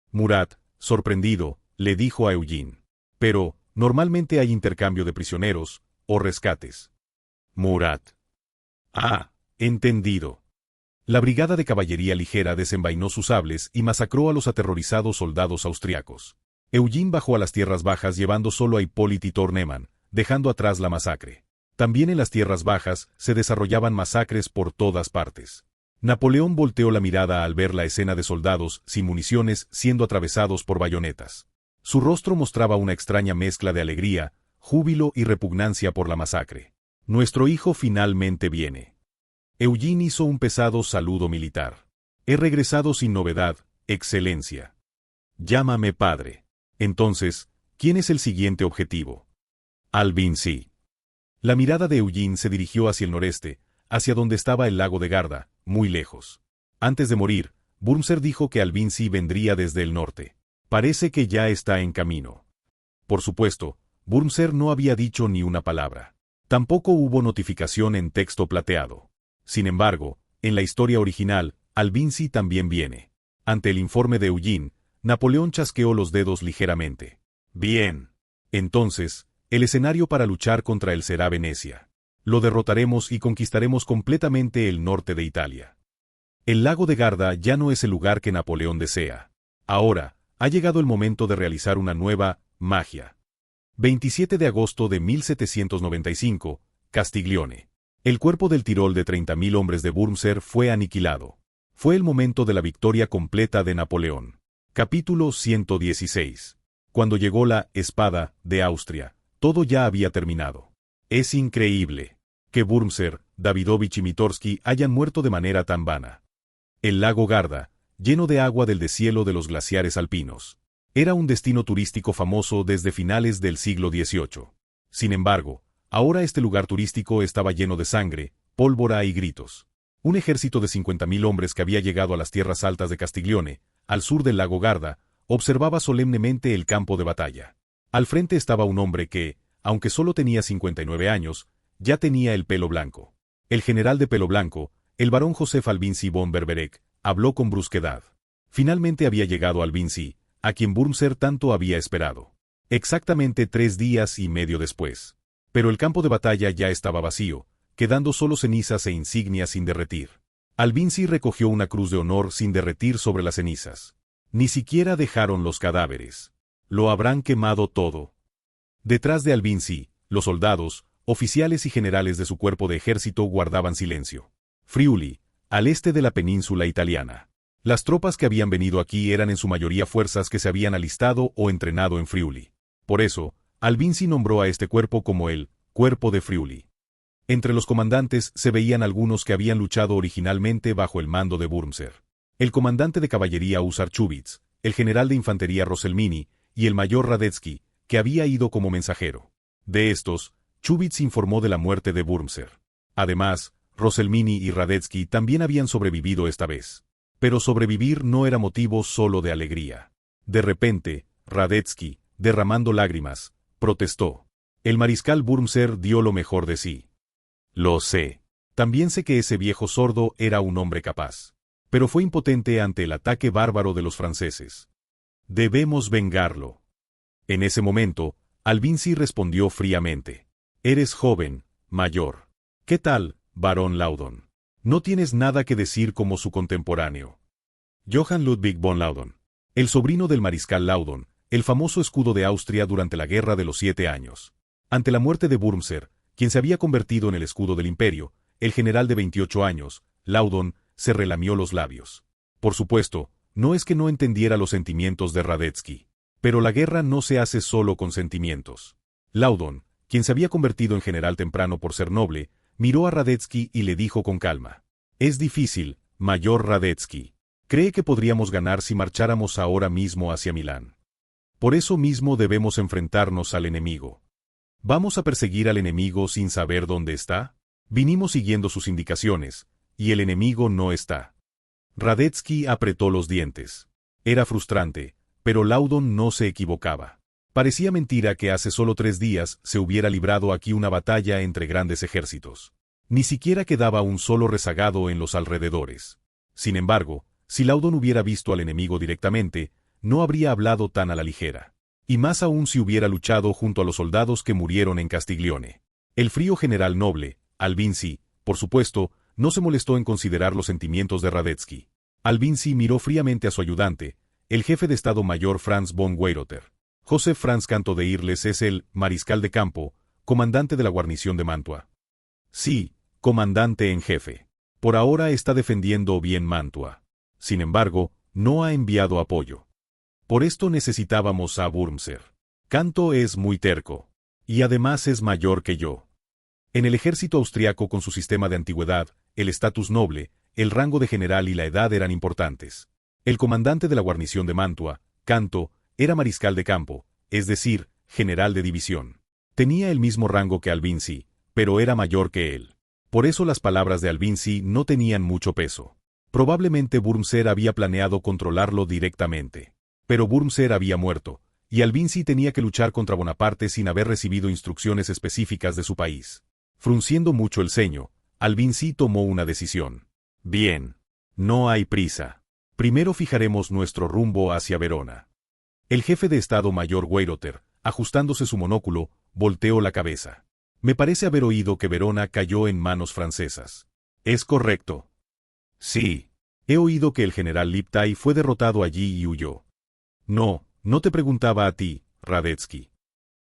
Murat, sorprendido, le dijo a Eugene. Pero, normalmente hay intercambio de prisioneros, o rescates. Murat. Ah, entendido. La brigada de caballería ligera desenvainó sus sables y masacró a los aterrorizados soldados austriacos. Eugene bajó a las tierras bajas llevando solo a Hippolyte y Tourneman, dejando atrás la masacre. También en las tierras bajas se desarrollaban masacres por todas partes. Napoleón volteó la mirada al ver la escena de soldados sin municiones siendo atravesados por bayonetas. Su rostro mostraba una extraña mezcla de alegría, júbilo y repugnancia por la masacre. Nuestro hijo finalmente viene. Eugene hizo un pesado saludo militar. He regresado sin novedad, excelencia. Llámame padre. Entonces, ¿quién es el siguiente objetivo? Albinsí. La mirada de Eugene se dirigió hacia el noreste, hacia donde estaba el lago de Garda, muy lejos. Antes de morir, Burmser dijo que Albinsí vendría desde el norte. Parece que ya está en camino. Por supuesto, Burmser no había dicho ni una palabra. Tampoco hubo notificación en texto plateado. Sin embargo, en la historia original, Albinsí también viene. Ante el informe de Eugene, Napoleón chasqueó los dedos ligeramente. Bien. Entonces, el escenario para luchar contra él será Venecia. Lo derrotaremos y conquistaremos completamente el norte de Italia. El lago de Garda ya no es el lugar que Napoleón desea. Ahora, ha llegado el momento de realizar una nueva magia. 27 de agosto de 1795, Castiglione. El cuerpo del Tirol de 30.000 hombres de Burmser fue aniquilado. Fue el momento de la victoria completa de Napoleón. Capítulo 116. Cuando llegó la espada de Austria, todo ya había terminado. Es increíble que Burmser, Davidovich y Mitorsky hayan muerto de manera tan vana. El lago Garda, lleno de agua del deshielo de los glaciares alpinos, era un destino turístico famoso desde finales del siglo XVIII. Sin embargo, ahora este lugar turístico estaba lleno de sangre, pólvora y gritos. Un ejército de 50.000 hombres que había llegado a las tierras altas de Castiglione al sur del lago Garda, observaba solemnemente el campo de batalla. Al frente estaba un hombre que, aunque solo tenía 59 años, ya tenía el pelo blanco. El general de pelo blanco, el barón Joseph Albinzi von Berberek, habló con brusquedad. Finalmente había llegado Albinzi, a quien Wurmser tanto había esperado. Exactamente 3 días y medio después. Pero el campo de batalla ya estaba vacío, quedando solo cenizas e insignias sin derretir. Albinzi recogió una cruz de honor sin derretir sobre las cenizas. Ni siquiera dejaron los cadáveres. Lo habrán quemado todo. Detrás de Albinzi, los soldados, oficiales y generales de su cuerpo de ejército guardaban silencio. Friuli, al este de la península italiana. Las tropas que habían venido aquí eran en su mayoría fuerzas que se habían alistado o entrenado en Friuli. Por eso, Albinzi nombró a este cuerpo como el Cuerpo de Friuli. Entre los comandantes se veían algunos que habían luchado originalmente bajo el mando de Wurmser. El comandante de caballería Husar Chubitz, el general de infantería Rosselmini y el mayor Radetzky, que había ido como mensajero. De estos, Chubitz informó de la muerte de Wurmser. Además, Rosselmini y Radetzky también habían sobrevivido esta vez. Pero sobrevivir no era motivo solo de alegría. De repente, Radetzky, derramando lágrimas, protestó. El mariscal Wurmser dio lo mejor de sí. Lo sé. También sé que ese viejo sordo era un hombre capaz. Pero fue impotente ante el ataque bárbaro de los franceses. Debemos vengarlo. En ese momento, Albinzi respondió fríamente. Eres joven, mayor. ¿Qué tal, barón Laudon? No tienes nada que decir como su contemporáneo. Johann Ludwig von Laudon, el sobrino del mariscal Laudon, el famoso escudo de Austria durante la Guerra de los 7 años. Ante la muerte de Wurmser, quien se había convertido en el escudo del imperio, el general de 28 años, Laudon, se relamió los labios. Por supuesto, no es que no entendiera los sentimientos de Radetzky. Pero la guerra no se hace solo con sentimientos. Laudon, quien se había convertido en general temprano por ser noble, miró a Radetzky y le dijo con calma. Es difícil, mayor Radetzky. ¿Cree que podríamos ganar si marcháramos ahora mismo hacia Milán? Por eso mismo debemos enfrentarnos al enemigo. ¿Vamos a perseguir al enemigo sin saber dónde está? Vinimos siguiendo sus indicaciones, y el enemigo no está. Radetzky apretó los dientes. Era frustrante, pero Laudon no se equivocaba. Parecía mentira que hace solo 3 días se hubiera librado aquí una batalla entre grandes ejércitos. Ni siquiera quedaba un solo rezagado en los alrededores. Sin embargo, si Laudon hubiera visto al enemigo directamente, no habría hablado tan a la ligera. Y más aún si hubiera luchado junto a los soldados que murieron en Castiglione. El frío general noble, Albinzi, por supuesto, no se molestó en considerar los sentimientos de Radetzky. Albinzi miró fríamente a su ayudante, el jefe de Estado Mayor Franz von Weyrother. Joseph Franz Canto de Irles es el mariscal de campo, comandante de la guarnición de Mantua. Sí, comandante en jefe. Por ahora está defendiendo bien Mantua. Sin embargo, no ha enviado apoyo. Por esto necesitábamos a Wurmser. Canto es muy terco. Y además es mayor que yo. En el ejército austriaco con su sistema de antigüedad, el estatus noble, el rango de general y la edad eran importantes. El comandante de la guarnición de Mantua, Canto, era mariscal de campo, es decir, general de división. Tenía el mismo rango que Albinzi, pero era mayor que él. Por eso las palabras de Albinzi no tenían mucho peso. Probablemente Wurmser había planeado controlarlo directamente. Pero Wurmser había muerto, y Albinzi tenía que luchar contra Bonaparte sin haber recibido instrucciones específicas de su país. Frunciendo mucho el ceño, Albinzi tomó una decisión. Bien. No hay prisa. Primero fijaremos nuestro rumbo hacia Verona. El jefe de Estado Mayor Weyrother, ajustándose su monóculo, volteó la cabeza. Me parece haber oído que Verona cayó en manos francesas. ¿Es correcto? Sí. He oído que el general Liptai fue derrotado allí y huyó. No, no te preguntaba a ti, Radetzky.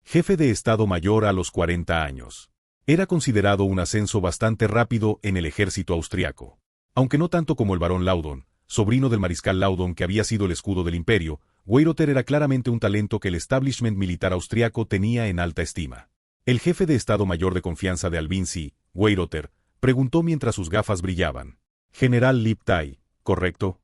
Jefe de Estado Mayor a los 40 años. Era considerado un ascenso bastante rápido en el ejército austriaco. Aunque no tanto como el barón Laudon, sobrino del mariscal Laudon que había sido el escudo del imperio, Weyrother era claramente un talento que el establishment militar austriaco tenía en alta estima. El jefe de Estado Mayor de confianza de Albinzi, Weyrother, preguntó mientras sus gafas brillaban. General Liptai, ¿correcto?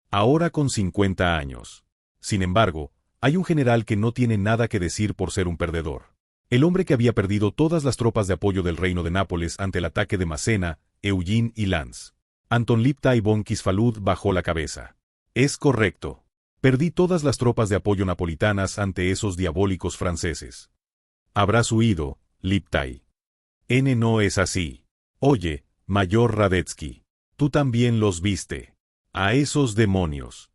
Ahora con 50 años. Sin embargo, hay un general que no tiene nada que decir por ser un perdedor. El hombre que había perdido todas las tropas de apoyo del reino de Nápoles ante el ataque de Massena, Eugene y Lanz. Anton Liptai von Kisfalud bajó la cabeza. Es correcto. Perdí todas las tropas de apoyo napolitanas ante esos diabólicos franceses. Habrás huido, Liptay. No es así. Oye, Mayor Radetzky. Tú también los viste. A esos demonios.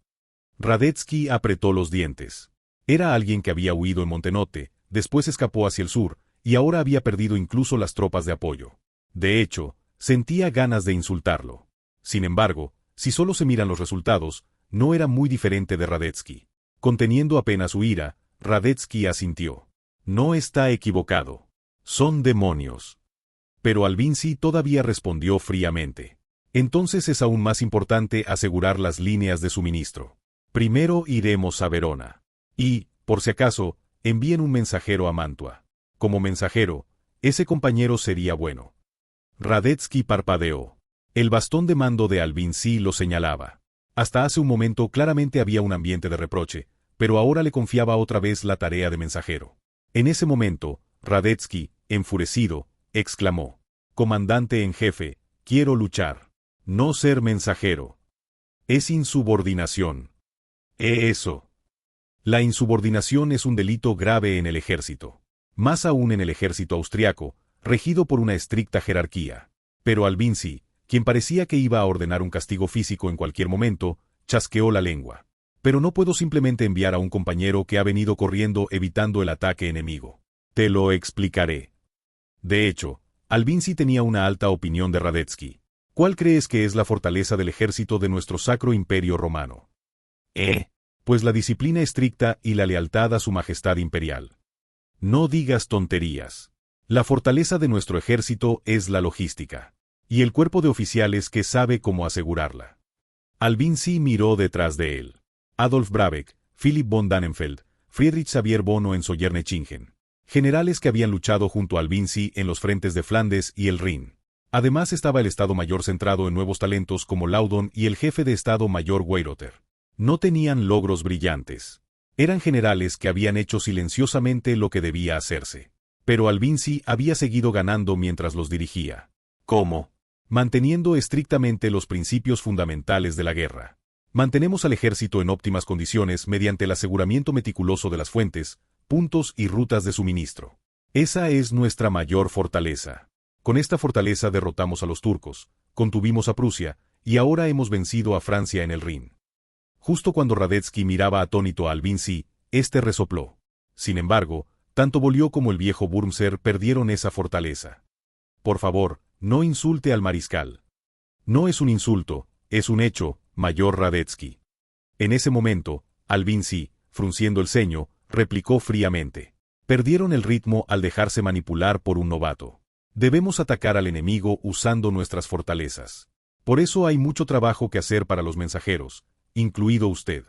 Radetzky apretó los dientes. Era alguien que había huido en Montenotte, después escapó hacia el sur, y ahora había perdido incluso las tropas de apoyo. De hecho, sentía ganas de insultarlo. Sin embargo, si solo se miran los resultados, no era muy diferente de Radetzky. Conteniendo apenas su ira, Radetzky asintió. No está equivocado. Son demonios. Pero Albinzi todavía respondió fríamente. Entonces es aún más importante asegurar las líneas de suministro. Primero iremos a Verona. Y, por si acaso, envíen un mensajero a Mantua. Como mensajero, ese compañero sería bueno. Radetzky parpadeó. El bastón de mando de Albinzi lo señalaba. Hasta hace un momento claramente había un ambiente de reproche, pero ahora le confiaba otra vez la tarea de mensajero. En ese momento, Radetzky, enfurecido, exclamó: Comandante en jefe, quiero luchar. No ser mensajero. Es insubordinación. Eso. La insubordinación es un delito grave en el ejército. Más aún en el ejército austriaco, regido por una estricta jerarquía. Pero Albinzi, quien parecía que iba a ordenar un castigo físico en cualquier momento, chasqueó la lengua. Pero no puedo simplemente enviar a un compañero que ha venido corriendo evitando el ataque enemigo. Te lo explicaré. De hecho, Albinzi tenía una alta opinión de Radetzky. ¿Cuál crees que es la fortaleza del ejército de nuestro Sacro Imperio Romano? Pues la disciplina estricta y la lealtad a su majestad imperial. No digas tonterías. La fortaleza de nuestro ejército es la logística. Y el cuerpo de oficiales que sabe cómo asegurarla. Albinzi miró detrás de él. Adolf Brabeck, Philipp von Dannenfeld, Friedrich Xavier von Hohenzollern-Hechingen. Generales que habían luchado junto a Albinzi en los frentes de Flandes y el Rin. Además estaba el Estado Mayor centrado en nuevos talentos como Laudon y el jefe de Estado Mayor Weyrother. No tenían logros brillantes. Eran generales que habían hecho silenciosamente lo que debía hacerse. Pero Albinzi había seguido ganando mientras los dirigía. ¿Cómo? Manteniendo estrictamente los principios fundamentales de la guerra. Mantenemos al ejército en óptimas condiciones mediante el aseguramiento meticuloso de las fuentes, puntos y rutas de suministro. Esa es nuestra mayor fortaleza. Con esta fortaleza derrotamos a los turcos, contuvimos a Prusia, y ahora hemos vencido a Francia en el Rin. Justo cuando Radetzky miraba atónito a Albinzi, este resopló. Sin embargo, tanto Beaulieu como el viejo Wurmser perdieron esa fortaleza. Por favor, no insulte al mariscal. No es un insulto, es un hecho, Mayor Radetzky. En ese momento, Albinzi, frunciendo el ceño, replicó fríamente. Perdieron el ritmo al dejarse manipular por un novato. Debemos atacar al enemigo usando nuestras fortalezas. Por eso hay mucho trabajo que hacer para los mensajeros, incluido usted.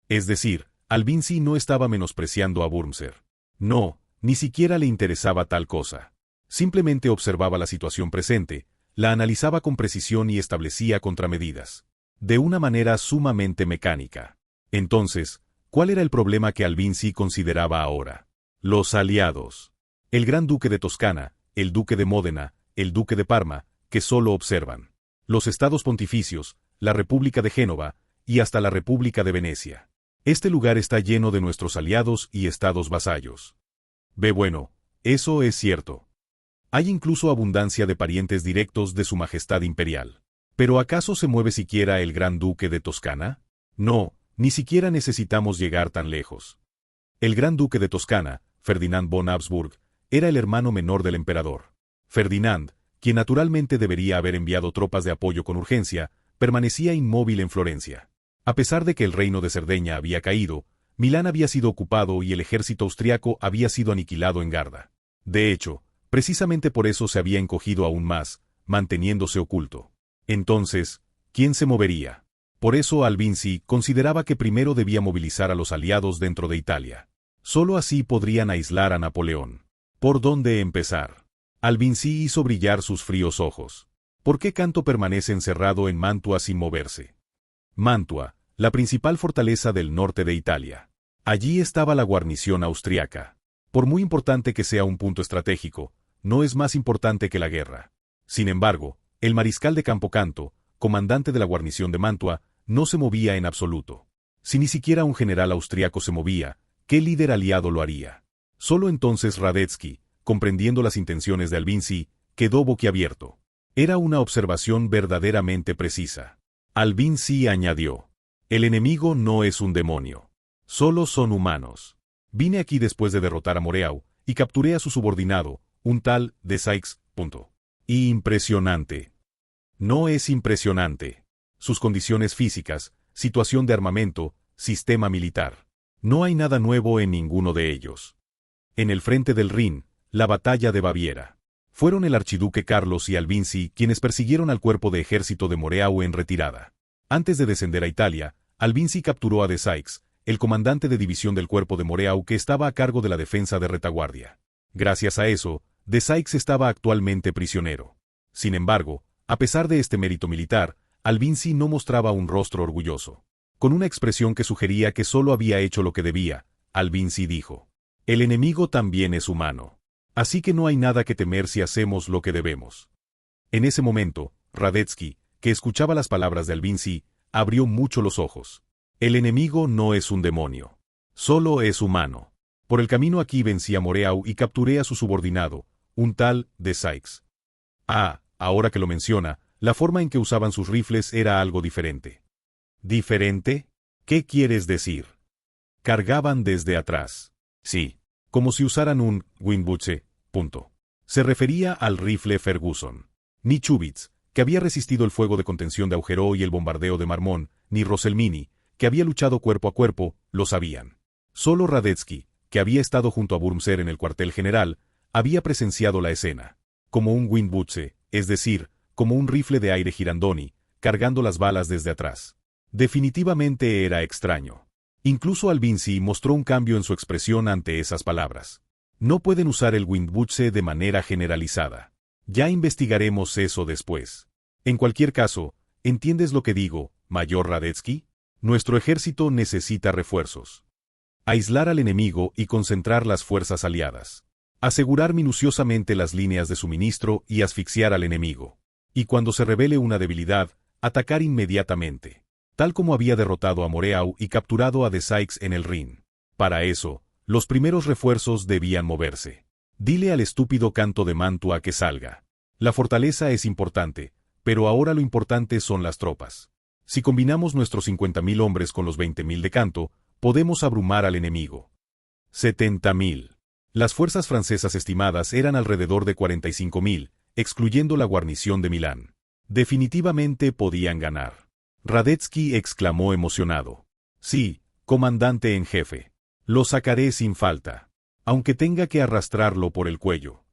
Es decir, Albinzi no estaba menospreciando a Wurmser. No, ni siquiera le interesaba tal cosa. Simplemente observaba la situación presente, la analizaba con precisión y establecía contramedidas. De una manera sumamente mecánica. Entonces, ¿cuál era el problema que Albinzi consideraba ahora? Los aliados. El Gran Duque de Toscana, el Duque de Módena, el Duque de Parma, que solo observan. Los estados pontificios, la República de Génova, y hasta la República de Venecia. Este lugar está lleno de nuestros aliados y estados vasallos. Bueno, eso es cierto. Hay incluso abundancia de parientes directos de su Majestad Imperial. ¿Pero acaso se mueve siquiera el Gran Duque de Toscana? No, ni siquiera necesitamos llegar tan lejos. El Gran Duque de Toscana, Ferdinand von Habsburg, era el hermano menor del emperador. Ferdinand, quien naturalmente debería haber enviado tropas de apoyo con urgencia, permanecía inmóvil en Florencia. A pesar de que el reino de Cerdeña había caído, Milán había sido ocupado y el ejército austriaco había sido aniquilado en Garda. De hecho, precisamente por eso se había encogido aún más, manteniéndose oculto. Entonces, ¿quién se movería? Por eso Albinzi consideraba que primero debía movilizar a los aliados dentro de Italia. Solo así podrían aislar a Napoleón. ¿Por dónde empezar? Albinzi hizo brillar sus fríos ojos. ¿Por qué Canto permanece encerrado en Mantua sin moverse? Mantua, la principal fortaleza del norte de Italia. Allí estaba la guarnición austriaca. Por muy importante que sea un punto estratégico, no es más importante que la guerra. Sin embargo, el mariscal de Campocanto, comandante de la guarnición de Mantua, no se movía en absoluto. Si ni siquiera un general austriaco se movía, ¿qué líder aliado lo haría? Solo entonces Radetzky, comprendiendo las intenciones de Albinzi, quedó boquiabierto. Era una observación verdaderamente precisa. Albinzi añadió: el enemigo no es un demonio. Solo son humanos. Vine aquí después de derrotar a Moreau, y capturé a su subordinado, un tal de Sykes. Y impresionante. No es impresionante. Sus condiciones físicas, situación de armamento, sistema militar. No hay nada nuevo en ninguno de ellos. En el frente del Rin, la batalla de Baviera. Fueron el archiduque Carlos y Albinzi quienes persiguieron al cuerpo de ejército de Moreau en retirada. Antes de descender a Italia, Albinzi capturó a de Sykes, el comandante de división del cuerpo de Moreau que estaba a cargo de la defensa de retaguardia. Gracias a eso, de Sykes estaba actualmente prisionero. Sin embargo, a pesar de este mérito militar, Albinzi no mostraba un rostro orgulloso. Con una expresión que sugería que solo había hecho lo que debía, Albinzi dijo: el enemigo también es humano. Así que no hay nada que temer si hacemos lo que debemos. En ese momento, Radetzky, que escuchaba las palabras de Albinzi, abrió mucho los ojos. El enemigo no es un demonio. Solo es humano. Por el camino aquí vencí a Moreau y capturé a su subordinado, un tal de Sykes. Ahora que lo menciona, la forma en que usaban sus rifles era algo diferente. ¿Diferente? ¿Qué quieres decir? Cargaban desde atrás. Sí, como si usaran un Windbutze. Se refería al rifle Ferguson. Ni Chubitz, que había resistido el fuego de contención de Augereau y el bombardeo de Marmont, ni Rosselmini, que había luchado cuerpo a cuerpo, lo sabían. Solo Radetzky, que había estado junto a Wurmser en el cuartel general, había presenciado la escena. Como un Windbutze, es decir, como un rifle de aire Girandoni, cargando las balas desde atrás. Definitivamente era extraño. Incluso Albinzi mostró un cambio en su expresión ante esas palabras. No pueden usar el Windbutze de manera generalizada. Ya investigaremos eso después. En cualquier caso, ¿entiendes lo que digo, Mayor Radetzky? Nuestro ejército necesita refuerzos. Aislar al enemigo y concentrar las fuerzas aliadas. Asegurar minuciosamente las líneas de suministro y asfixiar al enemigo. Y cuando se revele una debilidad, atacar inmediatamente. Tal como había derrotado a Moreau y capturado a de Sykes en el Rin. Para eso, los primeros refuerzos debían moverse. Dile al estúpido Canto de Mantua que salga. La fortaleza es importante, pero ahora lo importante son las tropas. Si combinamos nuestros 50.000 hombres con los 20.000 de Canto, podemos abrumar al enemigo. 70.000. Las fuerzas francesas estimadas eran alrededor de 45.000, excluyendo la guarnición de Milán. Definitivamente podían ganar. Radetzky exclamó emocionado. Sí, comandante en jefe. Lo sacaré sin falta, aunque tenga que arrastrarlo por el cuello.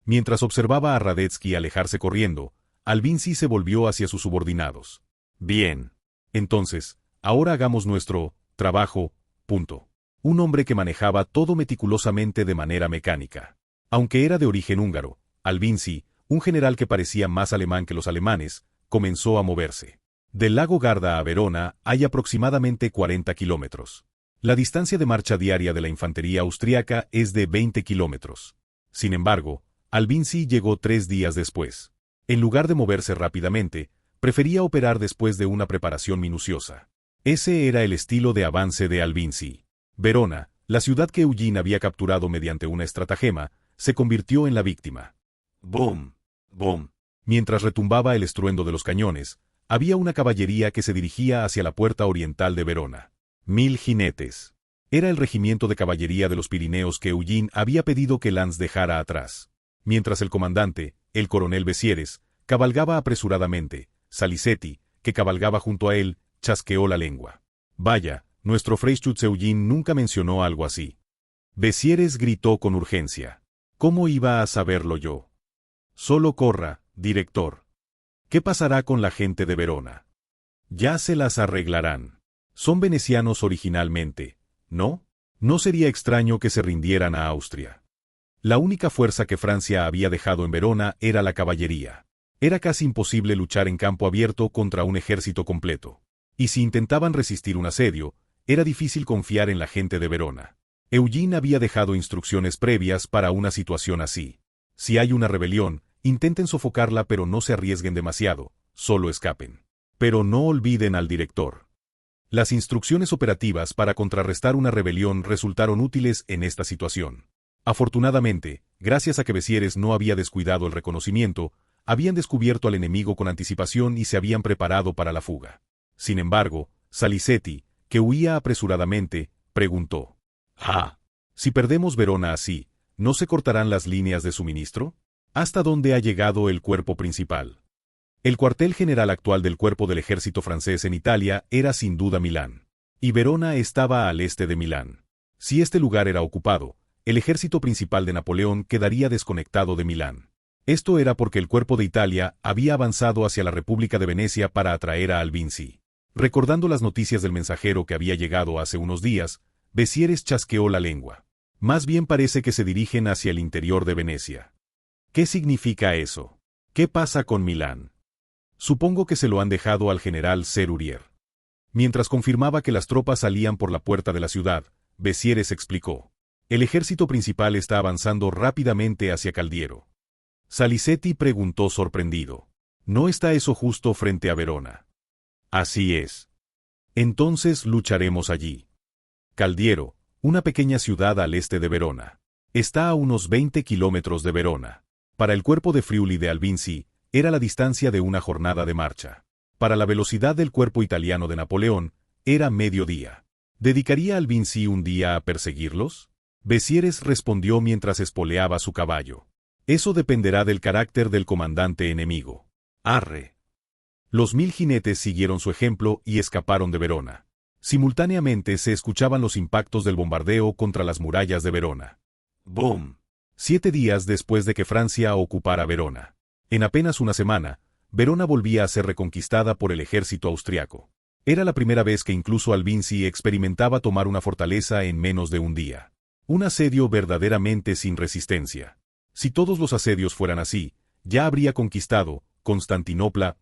Mientras observaba a Radetzky alejarse corriendo, Albinzi se volvió hacia sus subordinados. Bien. Entonces, ahora hagamos nuestro trabajo. Un hombre que manejaba todo meticulosamente de manera mecánica. Aunque era de origen húngaro, Albinzi, un general que parecía más alemán que los alemanes, comenzó a moverse. Del lago Garda a Verona hay aproximadamente 40 kilómetros. La distancia de marcha diaria de la infantería austriaca es de 20 kilómetros. Sin embargo, Albinzi llegó 3 días después. En lugar de moverse rápidamente, prefería operar después de una preparación minuciosa. Ese era el estilo de avance de Albinzi. Verona, la ciudad que Eugene había capturado mediante una estratagema, se convirtió en la víctima. ¡Bum! ¡Bum! Mientras retumbaba el estruendo de los cañones, había una caballería que se dirigía hacia la puerta oriental de Verona. 1000 jinetes. Era el regimiento de caballería de los Pirineos que Eugene había pedido que Lanz dejara atrás. Mientras el comandante, el coronel Bessieres, cabalgaba apresuradamente, Salicetti, que cabalgaba junto a él, chasqueó la lengua. Vaya, nuestro Freischütz Eugene nunca mencionó algo así. Bessieres gritó con urgencia. ¿Cómo iba a saberlo yo? Solo corra, director. ¿Qué pasará con la gente de Verona? Ya se las arreglarán. Son venecianos originalmente, ¿no? No sería extraño que se rindieran a Austria. La única fuerza que Francia había dejado en Verona era la caballería. Era casi imposible luchar en campo abierto contra un ejército completo. Y si intentaban resistir un asedio, era difícil confiar en la gente de Verona. Eugene había dejado instrucciones previas para una situación así. Si hay una rebelión, intenten sofocarla pero no se arriesguen demasiado, solo escapen. Pero no olviden al director. Las instrucciones operativas para contrarrestar una rebelión resultaron útiles en esta situación. Afortunadamente, gracias a que Bessieres no había descuidado el reconocimiento, habían descubierto al enemigo con anticipación y se habían preparado para la fuga. Sin embargo, Salicetti, que huía apresuradamente, preguntó: si perdemos Verona así, ¿no se cortarán las líneas de suministro? ¿Hasta dónde ha llegado el cuerpo principal? El cuartel general actual del cuerpo del ejército francés en Italia era sin duda Milán. Y Verona estaba al este de Milán. Si este lugar era ocupado, el ejército principal de Napoleón quedaría desconectado de Milán. Esto era porque el cuerpo de Italia había avanzado hacia la República de Venecia para atraer a Albinzi. Recordando las noticias del mensajero que había llegado hace unos días, Bessieres chasqueó la lengua. Más bien parece que se dirigen hacia el interior de Venecia. ¿Qué significa eso? ¿Qué pasa con Milán? Supongo que se lo han dejado al general Serurier. Mientras confirmaba que las tropas salían por la puerta de la ciudad, Bessieres explicó: el ejército principal está avanzando rápidamente hacia Caldiero. Salicetti preguntó sorprendido: ¿no está eso justo frente a Verona? Así es. Entonces lucharemos allí. Caldiero, una pequeña ciudad al este de Verona, está a unos 20 kilómetros de Verona. Para el cuerpo de Friuli de Albinzi, era la distancia de una jornada de marcha. Para la velocidad del cuerpo italiano de Napoleón, era mediodía. ¿Dedicaría Albinzi un día a perseguirlos? Bessieres respondió mientras espoleaba su caballo: eso dependerá del carácter del comandante enemigo. Arre. Los 1000 jinetes siguieron su ejemplo y escaparon de Verona. Simultáneamente se escuchaban los impactos del bombardeo contra las murallas de Verona. ¡Boom! 7 días después de que Francia ocupara Verona. En apenas una semana, Verona volvía a ser reconquistada por el ejército austriaco. Era la primera vez que incluso Albinzi experimentaba tomar una fortaleza en menos de un día. Un asedio verdaderamente sin resistencia. Si todos los asedios fueran así, ya habría conquistado Constantinopla.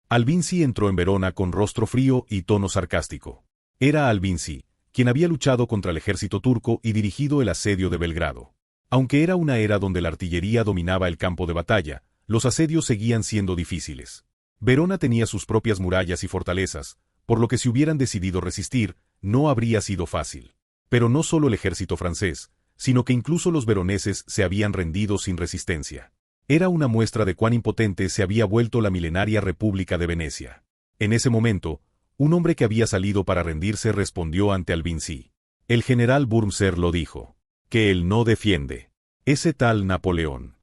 Albinzi entró en Verona con rostro frío y tono sarcástico. Era Albinzi, quien había luchado contra el ejército turco y dirigido el asedio de Belgrado. Aunque era una era donde la artillería dominaba el campo de batalla, los asedios seguían siendo difíciles. Verona tenía sus propias murallas y fortalezas, por lo que si hubieran decidido resistir, no habría sido fácil. Pero no solo el ejército francés, sino que incluso los veroneses se habían rendido sin resistencia. Era una muestra de cuán impotente se había vuelto la milenaria República de Venecia. En ese momento, un hombre que había salido para rendirse respondió ante Albinzi. El general Wurmser lo dijo: que él no defiende. Ese tal Napoleón.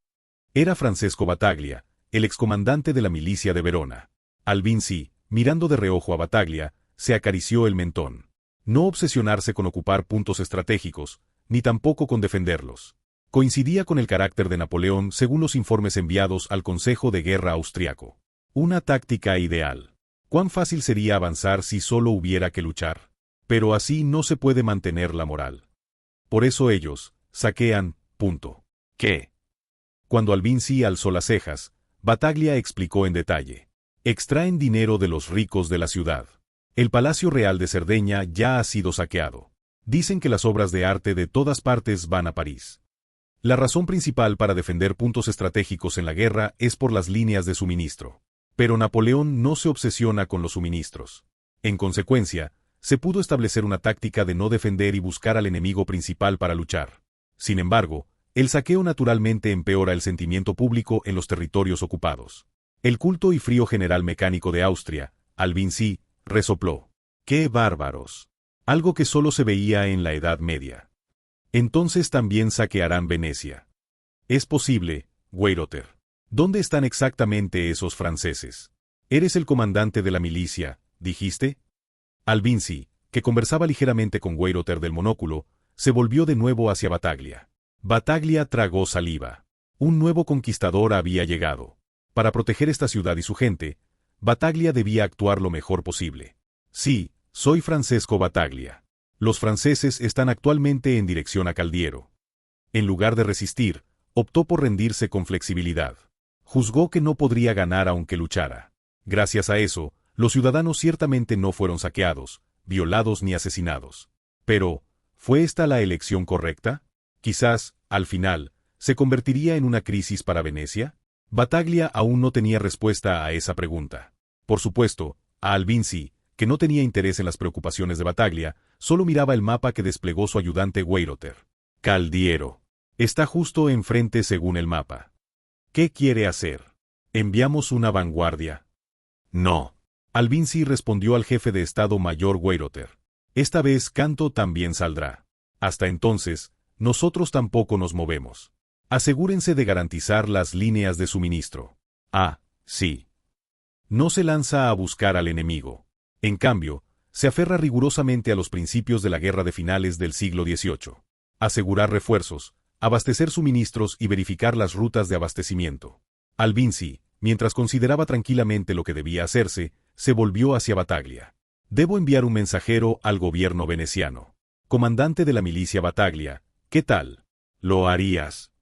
Era Francesco Battaglia, el excomandante de la milicia de Verona. Albinzi, mirando de reojo a Battaglia, se acarició el mentón. No obsesionarse con ocupar puntos estratégicos, ni tampoco con defenderlos. Coincidía con el carácter de Napoleón según los informes enviados al Consejo de Guerra austriaco. Una táctica ideal. ¿Cuán fácil sería avanzar si solo hubiera que luchar? Pero así no se puede mantener la moral. Por eso ellos saquean. ¿Qué? Cuando Albinzi alzó las cejas, Battaglia explicó en detalle: extraen dinero de los ricos de la ciudad. El Palacio Real de Cerdeña ya ha sido saqueado. Dicen que las obras de arte de todas partes van a París. La razón principal para defender puntos estratégicos en la guerra es por las líneas de suministro. Pero Napoleón no se obsesiona con los suministros. En consecuencia, se pudo establecer una táctica de no defender y buscar al enemigo principal para luchar. Sin embargo, el saqueo naturalmente empeora el sentimiento público en los territorios ocupados. El culto y frío general mecánico de Austria, Albinzi, resopló: ¡qué bárbaros! Algo que solo se veía en la Edad Media. Entonces también saquearán Venecia. Es posible, Weyrother. ¿Dónde están exactamente esos franceses? Eres el comandante de la milicia, ¿dijiste? Albinzi, que conversaba ligeramente con Weyrother del monóculo, se volvió de nuevo hacia Battaglia. Battaglia tragó saliva. Un nuevo conquistador había llegado. Para proteger esta ciudad y su gente, Battaglia debía actuar lo mejor posible. Sí, soy Francesco Battaglia. Los franceses están actualmente en dirección a Caldiero. En lugar de resistir, optó por rendirse con flexibilidad. Juzgó que no podría ganar aunque luchara. Gracias a eso, los ciudadanos ciertamente no fueron saqueados, violados ni asesinados. Pero, ¿fue esta la elección correcta? Quizás, al final, ¿se convertiría en una crisis para Venecia? Battaglia aún no tenía respuesta a esa pregunta. Por supuesto, a Albinzi, que no tenía interés en las preocupaciones de Battaglia, solo miraba el mapa que desplegó su ayudante Weyrother. Caldiero. Está justo enfrente según el mapa. ¿Qué quiere hacer? ¿Enviamos una vanguardia? No. Albinzi respondió al jefe de Estado Mayor Weyrother. Esta vez Canto también saldrá. Hasta entonces, nosotros tampoco nos movemos. Asegúrense de garantizar las líneas de suministro. Ah, sí. No se lanza a buscar al enemigo. En cambio, se aferra rigurosamente a los principios de la guerra de finales del siglo XVIII. Asegurar refuerzos, abastecer suministros y verificar las rutas de abastecimiento. Albinzi, mientras consideraba tranquilamente lo que debía hacerse, se volvió hacia Battaglia. Debo enviar un mensajero al gobierno veneciano. Comandante de la milicia Battaglia, ¿qué tal? ¿Lo harías?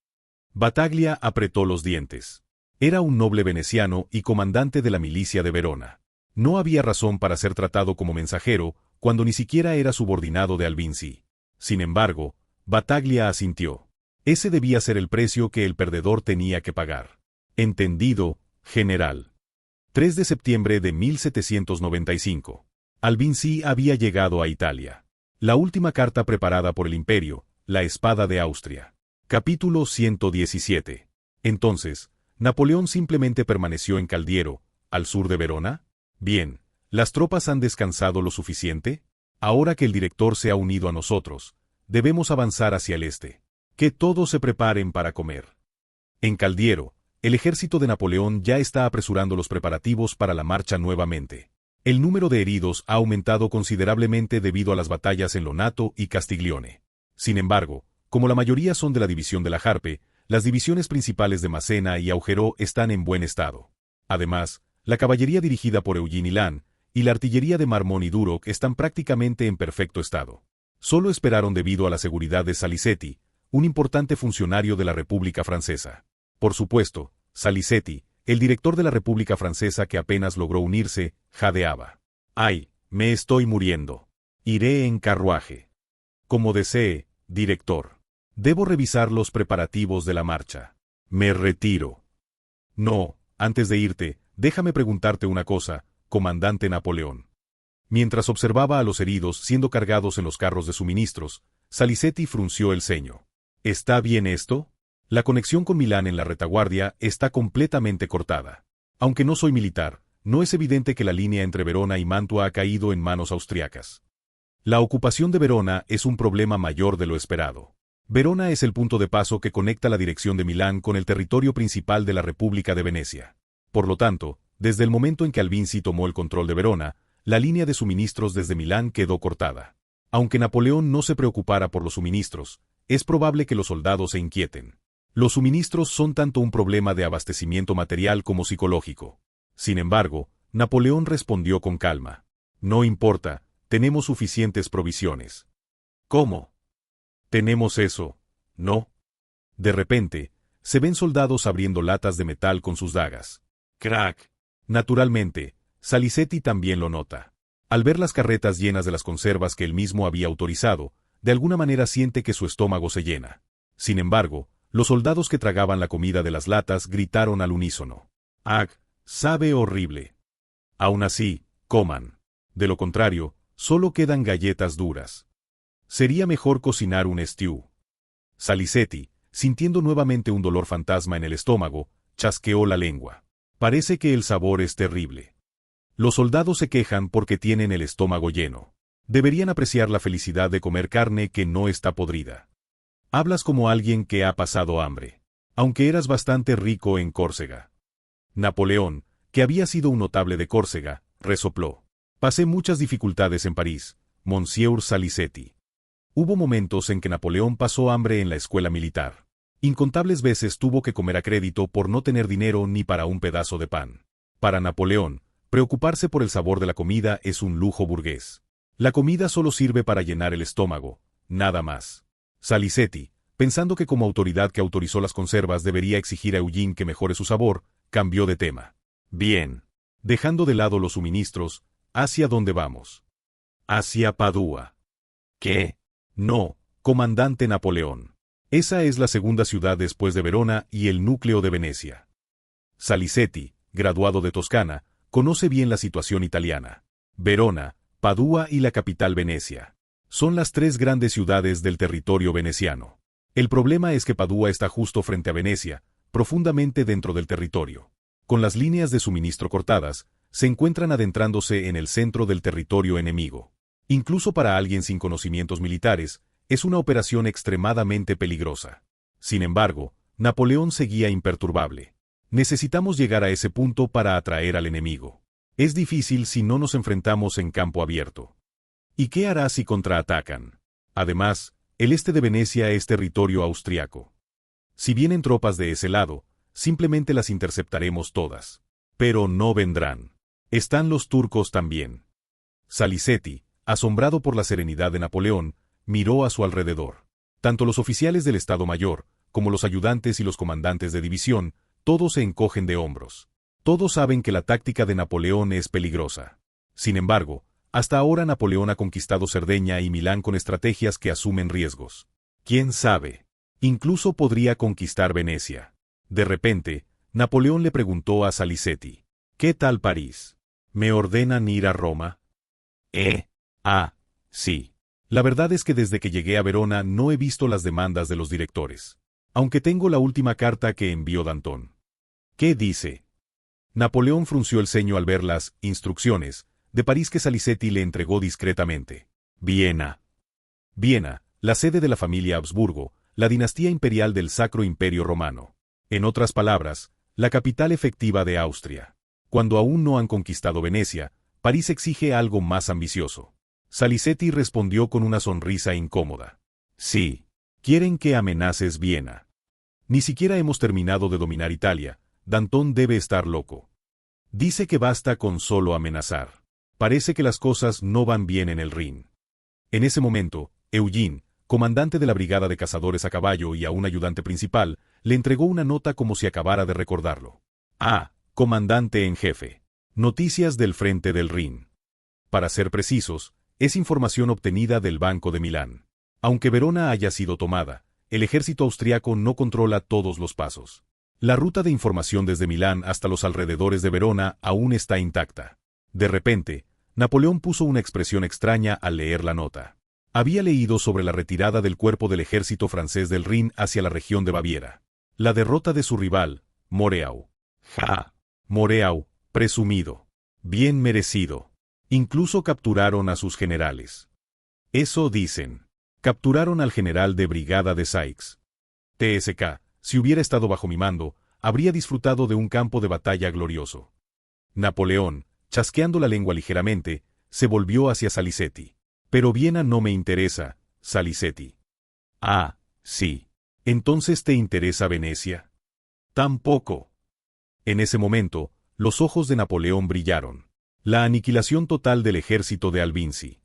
Battaglia apretó los dientes. Era un noble veneciano y comandante de la milicia de Verona. No había razón para ser tratado como mensajero cuando ni siquiera era subordinado de Albinzi. Sin embargo, Battaglia asintió. Ese debía ser el precio que el perdedor tenía que pagar. Entendido, general. 3 de septiembre de 1795. Albinzi había llegado a Italia. La última carta preparada por el Imperio, la Espada de Austria. Capítulo 117. Entonces, ¿Napoleón simplemente permaneció en Caldiero, al sur de Verona? Bien, ¿las tropas han descansado lo suficiente? Ahora que el director se ha unido a nosotros, debemos avanzar hacia el este. Que todos se preparen para comer. En Caldiero, el ejército de Napoleón ya está apresurando los preparativos para la marcha nuevamente. El número de heridos ha aumentado considerablemente debido a las batallas en Lonato y Castiglione. Sin embargo, como la mayoría son de la división de la Jarpe, las divisiones principales de Massena y Augereau están en buen estado. Además, la caballería dirigida por Eugene Hilan y la artillería de Marmont y Duroc están prácticamente en perfecto estado. Solo esperaron debido a la seguridad de Salicetti, un importante funcionario de la República Francesa. Por supuesto, Salicetti, el director de la República Francesa que apenas logró unirse, jadeaba. ¡Ay, me estoy muriendo! Iré en carruaje. Como desee, director. Debo revisar los preparativos de la marcha. Me retiro. No, antes de irte, déjame preguntarte una cosa, comandante Napoleón. Mientras observaba a los heridos siendo cargados en los carros de suministros, Salicetti frunció el ceño. ¿Está bien esto? La conexión con Milán en la retaguardia está completamente cortada. Aunque no soy militar, no es evidente que la línea entre Verona y Mantua ha caído en manos austriacas. La ocupación de Verona es un problema mayor de lo esperado. Verona es el punto de paso que conecta la dirección de Milán con el territorio principal de la República de Venecia. Por lo tanto, desde el momento en que Albinzi tomó el control de Verona, la línea de suministros desde Milán quedó cortada. Aunque Napoleón no se preocupara por los suministros, es probable que los soldados se inquieten. Los suministros son tanto un problema de abastecimiento material como psicológico. Sin embargo, Napoleón respondió con calma. No importa, tenemos suficientes provisiones. ¿Cómo? ¿Tenemos eso? ¿No? De repente, se ven soldados abriendo latas de metal con sus dagas. ¡Crack! Naturalmente, Salicetti también lo nota. Al ver las carretas llenas de las conservas que él mismo había autorizado, de alguna manera siente que su estómago se llena. Sin embargo, los soldados que tragaban la comida de las latas gritaron al unísono. ¡Ag! Sabe horrible. Aún así, coman. De lo contrario, solo quedan galletas duras. Sería mejor cocinar un stew. Salicetti, sintiendo nuevamente un dolor fantasma en el estómago, chasqueó la lengua. Parece que el sabor es terrible. Los soldados se quejan porque tienen el estómago lleno. Deberían apreciar la felicidad de comer carne que no está podrida. Hablas como alguien que ha pasado hambre. Aunque eras bastante rico en Córcega. Napoleón, que había sido un notable de Córcega, resopló. Pasé muchas dificultades en París, Monsieur Salicetti. Hubo momentos en que Napoleón pasó hambre en la escuela militar. Incontables veces tuvo que comer a crédito por no tener dinero ni para un pedazo de pan. Para Napoleón, preocuparse por el sabor de la comida es un lujo burgués. La comida solo sirve para llenar el estómago, nada más. Salicetti, pensando que como autoridad que autorizó las conservas debería exigir a Eugene que mejore su sabor, cambió de tema. Bien. Dejando de lado los suministros, ¿hacia dónde vamos? Hacia Padua. ¿Qué? No, comandante Napoleón. Esa es la segunda ciudad después de Verona y el núcleo de Venecia. Salicetti, graduado de Toscana, Conoce bien la situación italiana. Verona, Padua y la capital Venecia. Son las tres grandes ciudades del territorio veneciano. El problema es que Padua está justo frente a Venecia, profundamente dentro del territorio. Con las líneas de suministro cortadas, se encuentran adentrándose en el centro del territorio enemigo. Incluso para alguien sin conocimientos militares, es una operación extremadamente peligrosa. Sin embargo, Napoleón seguía imperturbable. Necesitamos llegar a ese punto para atraer al enemigo. Es difícil si no nos enfrentamos en campo abierto. ¿Y qué hará si contraatacan? Además, el este de Venecia es territorio austriaco. Si vienen tropas de ese lado, simplemente las interceptaremos todas. Pero no vendrán. Están los turcos también. Salicetti, asombrado por la serenidad de Napoleón, miró a su alrededor. Tanto los oficiales del Estado Mayor, como los ayudantes y los comandantes de división, todos se encogen de hombros. Todos saben que la táctica de Napoleón es peligrosa. Sin embargo, hasta ahora Napoleón ha conquistado Cerdeña y Milán con estrategias que asumen riesgos. ¿Quién sabe? Incluso podría conquistar Venecia. De repente, Napoleón le preguntó a Salicetti: ¿qué tal París? ¿Me ordenan ir a Roma? Sí. La verdad es que desde que llegué a Verona no he visto las demandas de los directores. Aunque tengo la última carta que envió Danton. ¿Qué dice? Napoleón frunció el ceño al ver las instrucciones de París que Salicetti le entregó discretamente. Viena. Viena, la sede de la familia Habsburgo, la dinastía imperial del Sacro Imperio Romano. En otras palabras, la capital efectiva de Austria. Cuando aún no han conquistado Venecia, París exige algo más ambicioso. Salicetti respondió con una sonrisa incómoda. Sí. Quieren que amenaces Viena. Ni siquiera hemos terminado de dominar Italia. Danton debe estar loco. Dice que basta con solo amenazar. Parece que las cosas no van bien en el Rin. En ese momento, Eugene, comandante de la brigada de cazadores a caballo y a un ayudante principal, le entregó una nota como si acabara de recordarlo. Comandante en jefe. Noticias del frente del Rin. Para ser precisos, es información obtenida del Banco de Milán. Aunque Verona haya sido tomada, el ejército austriaco no controla todos los pasos. La ruta de información desde Milán hasta los alrededores de Verona aún está intacta. De repente, Napoleón puso una expresión extraña al leer la nota. Había leído sobre la retirada del cuerpo del ejército francés del Rin hacia la región de Baviera. La derrota de su rival, Moreau. Moreau, presumido. Bien merecido. Incluso capturaron a sus generales. Eso dicen. Capturaron al general de brigada de Sykes. TSK, si hubiera estado bajo mi mando, habría disfrutado de un campo de batalla glorioso. Napoleón, chasqueando la lengua ligeramente, se volvió hacia Salicetti. Pero Viena no me interesa, Salicetti. Sí. ¿Entonces te interesa Venecia? Tampoco. En ese momento, los ojos de Napoleón brillaron. La aniquilación total del ejército de Albinzi.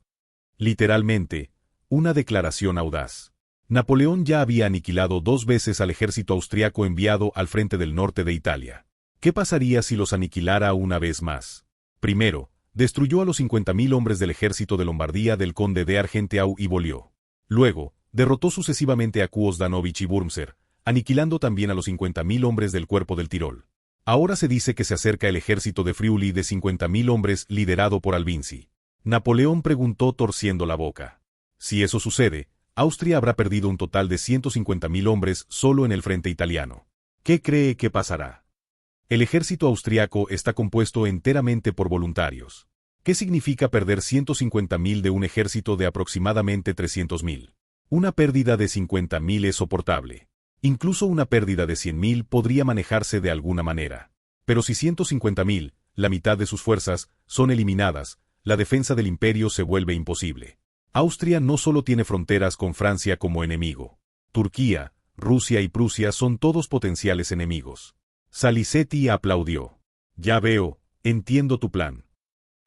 Literalmente, una declaración audaz. Napoleón ya había aniquilado 2 veces al ejército austriaco enviado al frente del norte de Italia. ¿Qué pasaría si los aniquilara una vez más? Primero, destruyó a los 50.000 hombres del ejército de Lombardía del conde de Argenteau y Beaulieu. Luego, derrotó sucesivamente a Kuosdanovich y Wurmser, aniquilando también a los 50.000 hombres del cuerpo del Tirol. Ahora se dice que se acerca el ejército de Friuli de 50.000 hombres liderado por Albinzi. Napoleón preguntó torciendo la boca. Si eso sucede, Austria habrá perdido un total de 150.000 hombres solo en el frente italiano. ¿Qué cree que pasará? El ejército austriaco está compuesto enteramente por voluntarios. ¿Qué significa perder 150.000 de un ejército de aproximadamente 300.000? Una pérdida de 50.000 es soportable. Incluso una pérdida de 100.000 podría manejarse de alguna manera. Pero si 150.000, la mitad de sus fuerzas, son eliminadas, la defensa del imperio se vuelve imposible. Austria no solo tiene fronteras con Francia como enemigo. Turquía, Rusia y Prusia son todos potenciales enemigos. Salicetti aplaudió. Ya veo, entiendo tu plan.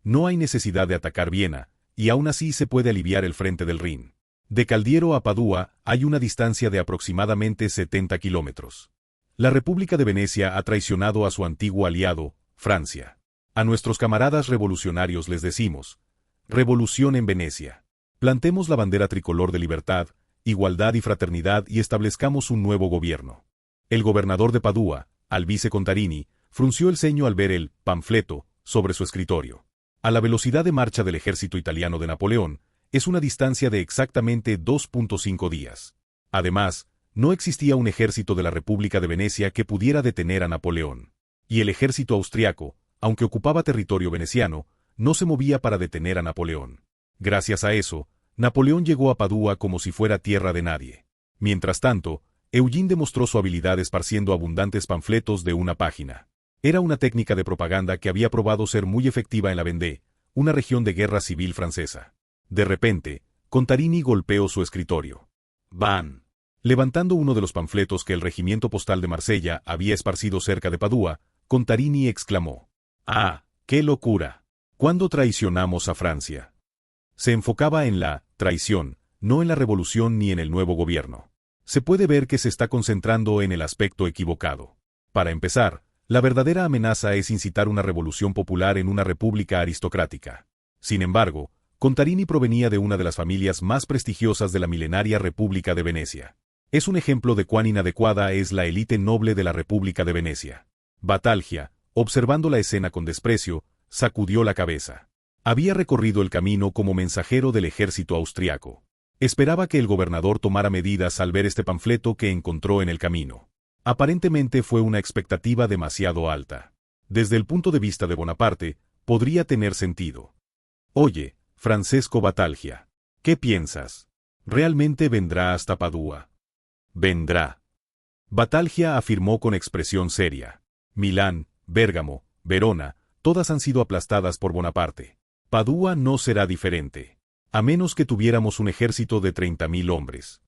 No hay necesidad de atacar Viena, y aún así se puede aliviar el frente del Rin. De Caldiero a Padua hay una distancia de aproximadamente 70 kilómetros. La República de Venecia ha traicionado a su antiguo aliado, Francia. A nuestros camaradas revolucionarios les decimos: revolución en Venecia. Plantemos la bandera tricolor de libertad, igualdad y fraternidad y establezcamos un nuevo gobierno. El gobernador de Padua, Alvise Contarini, frunció el ceño al ver el panfleto sobre su escritorio. A la velocidad de marcha del ejército italiano de Napoleón, es una distancia de exactamente 2.5 días. Además, no existía un ejército de la República de Venecia que pudiera detener a Napoleón. Y el ejército austriaco, aunque ocupaba territorio veneciano, no se movía para detener a Napoleón. Gracias a eso, Napoleón llegó a Padua como si fuera tierra de nadie. Mientras tanto, Eugene demostró su habilidad esparciendo abundantes panfletos de una página. Era una técnica de propaganda que había probado ser muy efectiva en la Vendée, una región de guerra civil francesa. De repente, Contarini golpeó su escritorio. ¡Ban! Levantando uno de los panfletos que el regimiento postal de Marsella había esparcido cerca de Padua, Contarini exclamó: ¡Ah, qué locura! ¿Cuándo traicionamos a Francia? Se enfocaba en la traición, no en la revolución ni en el nuevo gobierno. Se puede ver que se está concentrando en el aspecto equivocado. Para empezar, la verdadera amenaza es incitar una revolución popular en una república aristocrática. Sin embargo, Contarini provenía de una de las familias más prestigiosas de la milenaria República de Venecia. Es un ejemplo de cuán inadecuada es la élite noble de la República de Venecia. Batalgia, observando la escena con desprecio, sacudió la cabeza. Había recorrido el camino como mensajero del ejército austriaco. Esperaba que el gobernador tomara medidas al ver este panfleto que encontró en el camino. Aparentemente fue una expectativa demasiado alta. Desde el punto de vista de Bonaparte, podría tener sentido. Oye, Francesco Batalgia, ¿qué piensas? ¿Realmente vendrá hasta Padua? Vendrá. Batalgia afirmó con expresión seria. Milán, Bérgamo, Verona, todas han sido aplastadas por Bonaparte. Padua no será diferente. A menos que tuviéramos un ejército de 30.000 hombres.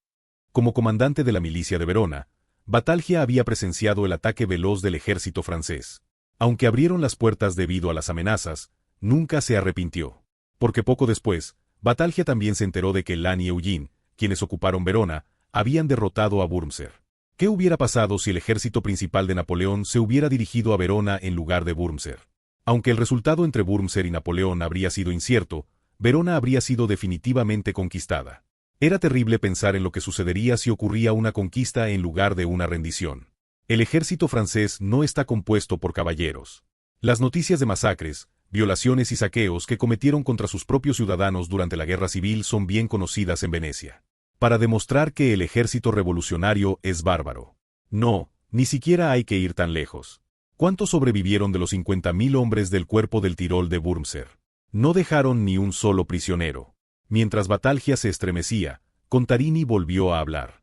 Como comandante de la milicia de Verona, Batalgia había presenciado el ataque veloz del ejército francés. Aunque abrieron las puertas debido a las amenazas, nunca se arrepintió. Porque poco después, Batalgia también se enteró de que Lannes y Eugene, quienes ocuparon Verona, habían derrotado a Wurmser. ¿Qué hubiera pasado si el ejército principal de Napoleón se hubiera dirigido a Verona en lugar de Wurmser? Aunque el resultado entre Wurmser y Napoleón habría sido incierto, Verona habría sido definitivamente conquistada. Era terrible pensar en lo que sucedería si ocurría una conquista en lugar de una rendición. El ejército francés no está compuesto por caballeros. Las noticias de masacres, violaciones y saqueos que cometieron contra sus propios ciudadanos durante la guerra civil son bien conocidas en Venecia. Para demostrar que el ejército revolucionario es bárbaro. No, ni siquiera hay que ir tan lejos. ¿Cuántos sobrevivieron de los 50.000 hombres del cuerpo del Tirol de Wurmser? No dejaron ni un solo prisionero. Mientras Batalgia se estremecía, Contarini volvió a hablar.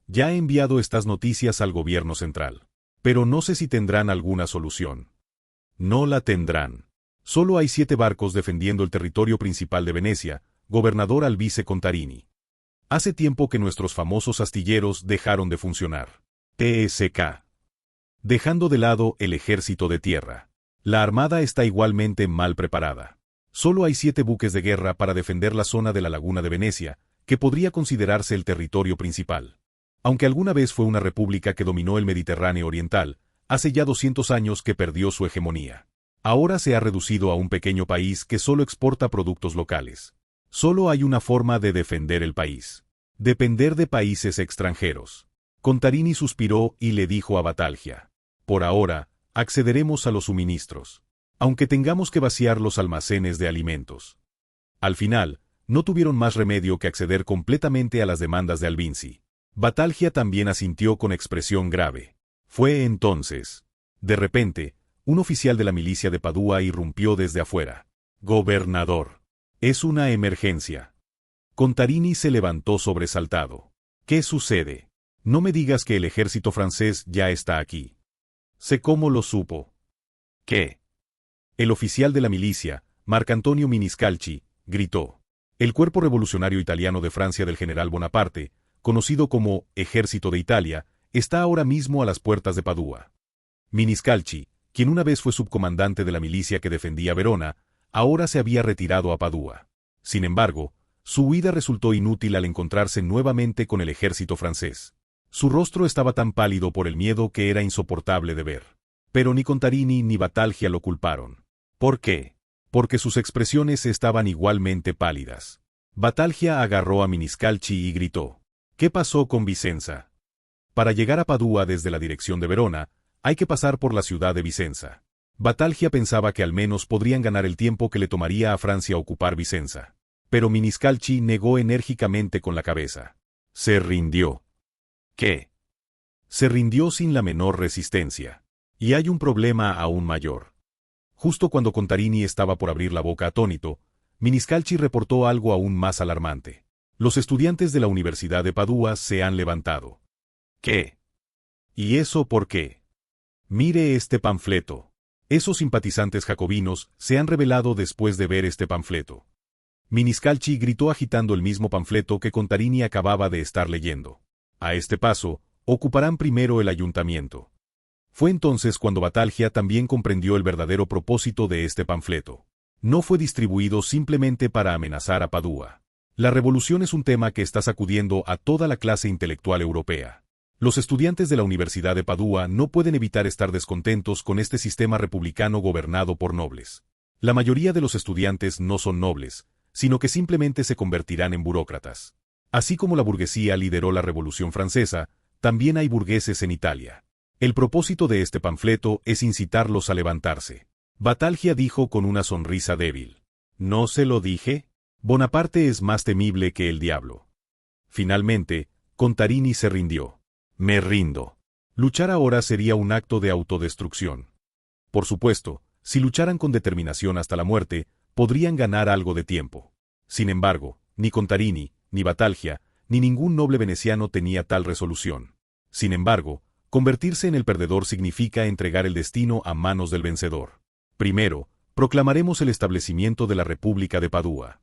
Ya he enviado estas noticias al gobierno central. Pero no sé si tendrán alguna solución. No la tendrán. Solo hay 7 barcos defendiendo el territorio principal de Venecia, gobernador Alvise Contarini. Hace tiempo que nuestros famosos astilleros dejaron de funcionar. TSK. Dejando de lado el ejército de tierra. La armada está igualmente mal preparada. Solo hay 7 buques de guerra para defender la zona de la laguna de Venecia, que podría considerarse el territorio principal. Aunque alguna vez fue una república que dominó el Mediterráneo oriental, hace ya 200 años que perdió su hegemonía. Ahora se ha reducido a un pequeño país que solo exporta productos locales. Solo hay una forma de defender el país. Depender de países extranjeros. Contarini suspiró y le dijo a Batalgia: por ahora, accederemos a los suministros, aunque tengamos que vaciar los almacenes de alimentos. Al final, no tuvieron más remedio que acceder completamente a las demandas de Alvise. Batalgia también asintió con expresión grave. Fue entonces. De repente, un oficial de la milicia de Padua irrumpió desde afuera. Gobernador. Es una emergencia. Contarini se levantó sobresaltado. ¿Qué sucede? No me digas que el ejército francés ya está aquí. Sé cómo lo supo. ¿Qué? El oficial de la milicia, Marcantonio Miniscalchi, gritó. El cuerpo revolucionario italiano de Francia del general Bonaparte, conocido como Ejército de Italia, está ahora mismo a las puertas de Padua. Miniscalchi, quien una vez fue subcomandante de la milicia que defendía Verona, ahora se había retirado a Padua. Sin embargo, su huida resultó inútil al encontrarse nuevamente con el ejército francés. Su rostro estaba tan pálido por el miedo que era insoportable de ver. Pero ni Contarini ni Batalgia lo culparon. ¿Por qué? Porque sus expresiones estaban igualmente pálidas. Batalgia agarró a Miniscalchi y gritó: ¿qué pasó con Vicenza? Para llegar a Padua desde la dirección de Verona, hay que pasar por la ciudad de Vicenza. Batalha pensaba que al menos podrían ganar el tiempo que le tomaría a Francia ocupar Vicenza. Pero Miniscalchi negó enérgicamente con la cabeza. Se rindió. ¿Qué? Se rindió sin la menor resistencia. Y hay un problema aún mayor. Justo cuando Contarini estaba por abrir la boca atónito, Miniscalchi reportó algo aún más alarmante. Los estudiantes de la Universidad de Padua se han levantado. ¿Qué? ¿Y eso por qué? Mire este panfleto. Esos simpatizantes jacobinos se han rebelado después de ver este panfleto. Miniscalchi gritó agitando el mismo panfleto que Contarini acababa de estar leyendo. A este paso, ocuparán primero el ayuntamiento. Fue entonces cuando Batalha también comprendió el verdadero propósito de este panfleto. No fue distribuido simplemente para amenazar a Padua. La revolución es un tema que está sacudiendo a toda la clase intelectual europea. Los estudiantes de la Universidad de Padua no pueden evitar estar descontentos con este sistema republicano gobernado por nobles. La mayoría de los estudiantes no son nobles, sino que simplemente se convertirán en burócratas. Así como la burguesía lideró la Revolución Francesa, también hay burgueses en Italia. El propósito de este panfleto es incitarlos a levantarse. Batalha dijo con una sonrisa débil. ¿No se lo dije? Bonaparte es más temible que el diablo. Finalmente, Contarini se rindió. Me rindo. Luchar ahora sería un acto de autodestrucción. Por supuesto, si lucharan con determinación hasta la muerte, podrían ganar algo de tiempo. Sin embargo, ni Contarini, ni Batalha, ni ningún noble veneciano tenía tal resolución. Sin embargo, convertirse en el perdedor significa entregar el destino a manos del vencedor. Primero, proclamaremos el establecimiento de la República de Padua.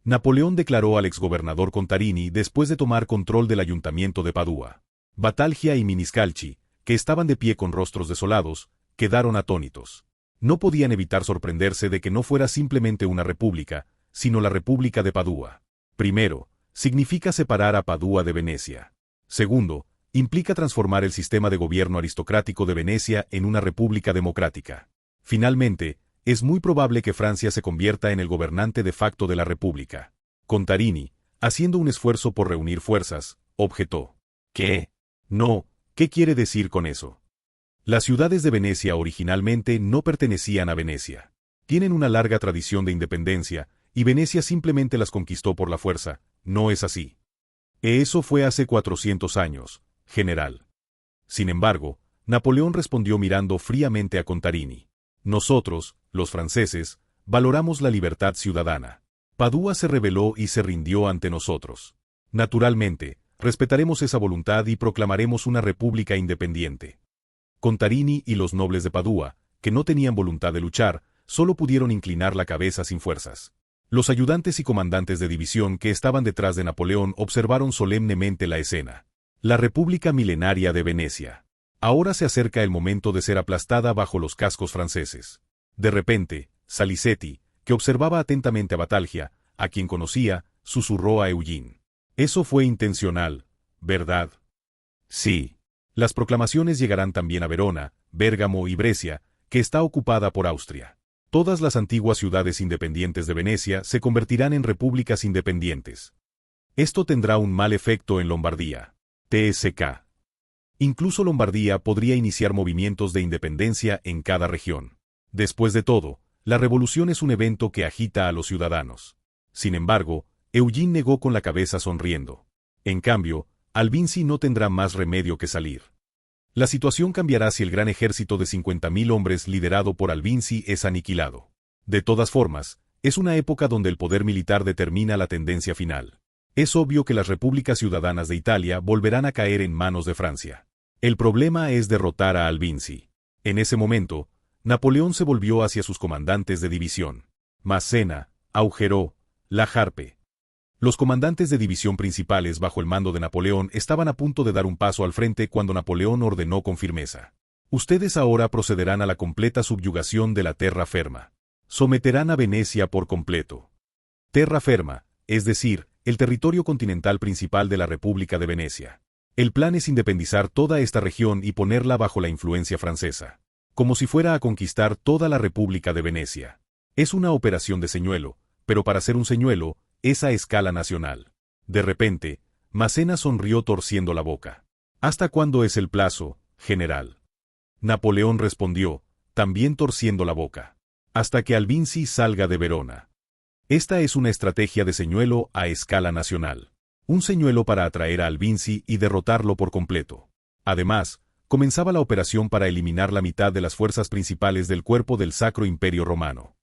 Napoleón declaró al exgobernador Contarini después de tomar control del ayuntamiento de Padua. Batalha y Miniscalchi, que estaban de pie con rostros desolados, quedaron atónitos. No podían evitar sorprenderse de que no fuera simplemente una república, sino la República de Padua. Primero, significa separar a Padua de Venecia. Segundo, implica transformar el sistema de gobierno aristocrático de Venecia en una república democrática. Finalmente, es muy probable que Francia se convierta en el gobernante de facto de la república. Contarini, haciendo un esfuerzo por reunir fuerzas, objetó. ¿Qué? No, ¿qué quiere decir con eso? Las ciudades de Venecia originalmente no pertenecían a Venecia. Tienen una larga tradición de independencia, y Venecia simplemente las conquistó por la fuerza. No es así. Eso fue hace 400 años, general. Sin embargo, Napoleón respondió mirando fríamente a Contarini. Nosotros, los franceses, valoramos la libertad ciudadana. Padua se rebeló y se rindió ante nosotros. Naturalmente, respetaremos esa voluntad y proclamaremos una república independiente. Contarini y los nobles de Padua, que no tenían voluntad de luchar, solo pudieron inclinar la cabeza sin fuerzas. Los ayudantes y comandantes de división que estaban detrás de Napoleón observaron solemnemente la escena. La República milenaria de Venecia. Ahora se acerca el momento de ser aplastada bajo los cascos franceses. De repente, Salicetti, que observaba atentamente a Batalha, a quien conocía, susurró a Eugene. Eso fue intencional, ¿verdad? Sí. Las proclamaciones llegarán también a Verona, Bérgamo y Brescia, que está ocupada por Austria. Todas las antiguas ciudades independientes de Venecia se convertirán en repúblicas independientes. Esto tendrá un mal efecto en Lombardía. TSK. Incluso Lombardía podría iniciar movimientos de independencia en cada región. Después de todo, la revolución es un evento que agita a los ciudadanos. Sin embargo, Eugene negó con la cabeza sonriendo. En cambio, Albinzi no tendrá más remedio que salir. La situación cambiará si el gran ejército de 50.000 hombres liderado por Albinzi es aniquilado. De todas formas, es una época donde el poder militar determina la tendencia final. Es obvio que las repúblicas ciudadanas de Italia volverán a caer en manos de Francia. El problema es derrotar a Albinzi. En ese momento, Napoleón se volvió hacia sus comandantes de división. Massena, Augereau, La Harpe. Los comandantes de división principales bajo el mando de Napoleón estaban a punto de dar un paso al frente cuando Napoleón ordenó con firmeza. Ustedes ahora procederán a la completa subyugación de la terra ferma. Someterán a Venecia por completo. Terra ferma, es decir, el territorio continental principal de la República de Venecia. El plan es independizar toda esta región y ponerla bajo la influencia francesa. Como si fuera a conquistar toda la República de Venecia. Es una operación de señuelo, pero para ser un señuelo, es a escala nacional. De repente, Massena sonrió torciendo la boca. ¿Hasta cuándo es el plazo, general? Napoleón respondió, también torciendo la boca, hasta que Albinzi salga de Verona. Esta es una estrategia de señuelo a escala nacional. Un señuelo para atraer a Albinzi y derrotarlo por completo. Además, comenzaba la operación para eliminar la mitad de las fuerzas principales del cuerpo del Sacro Imperio Romano.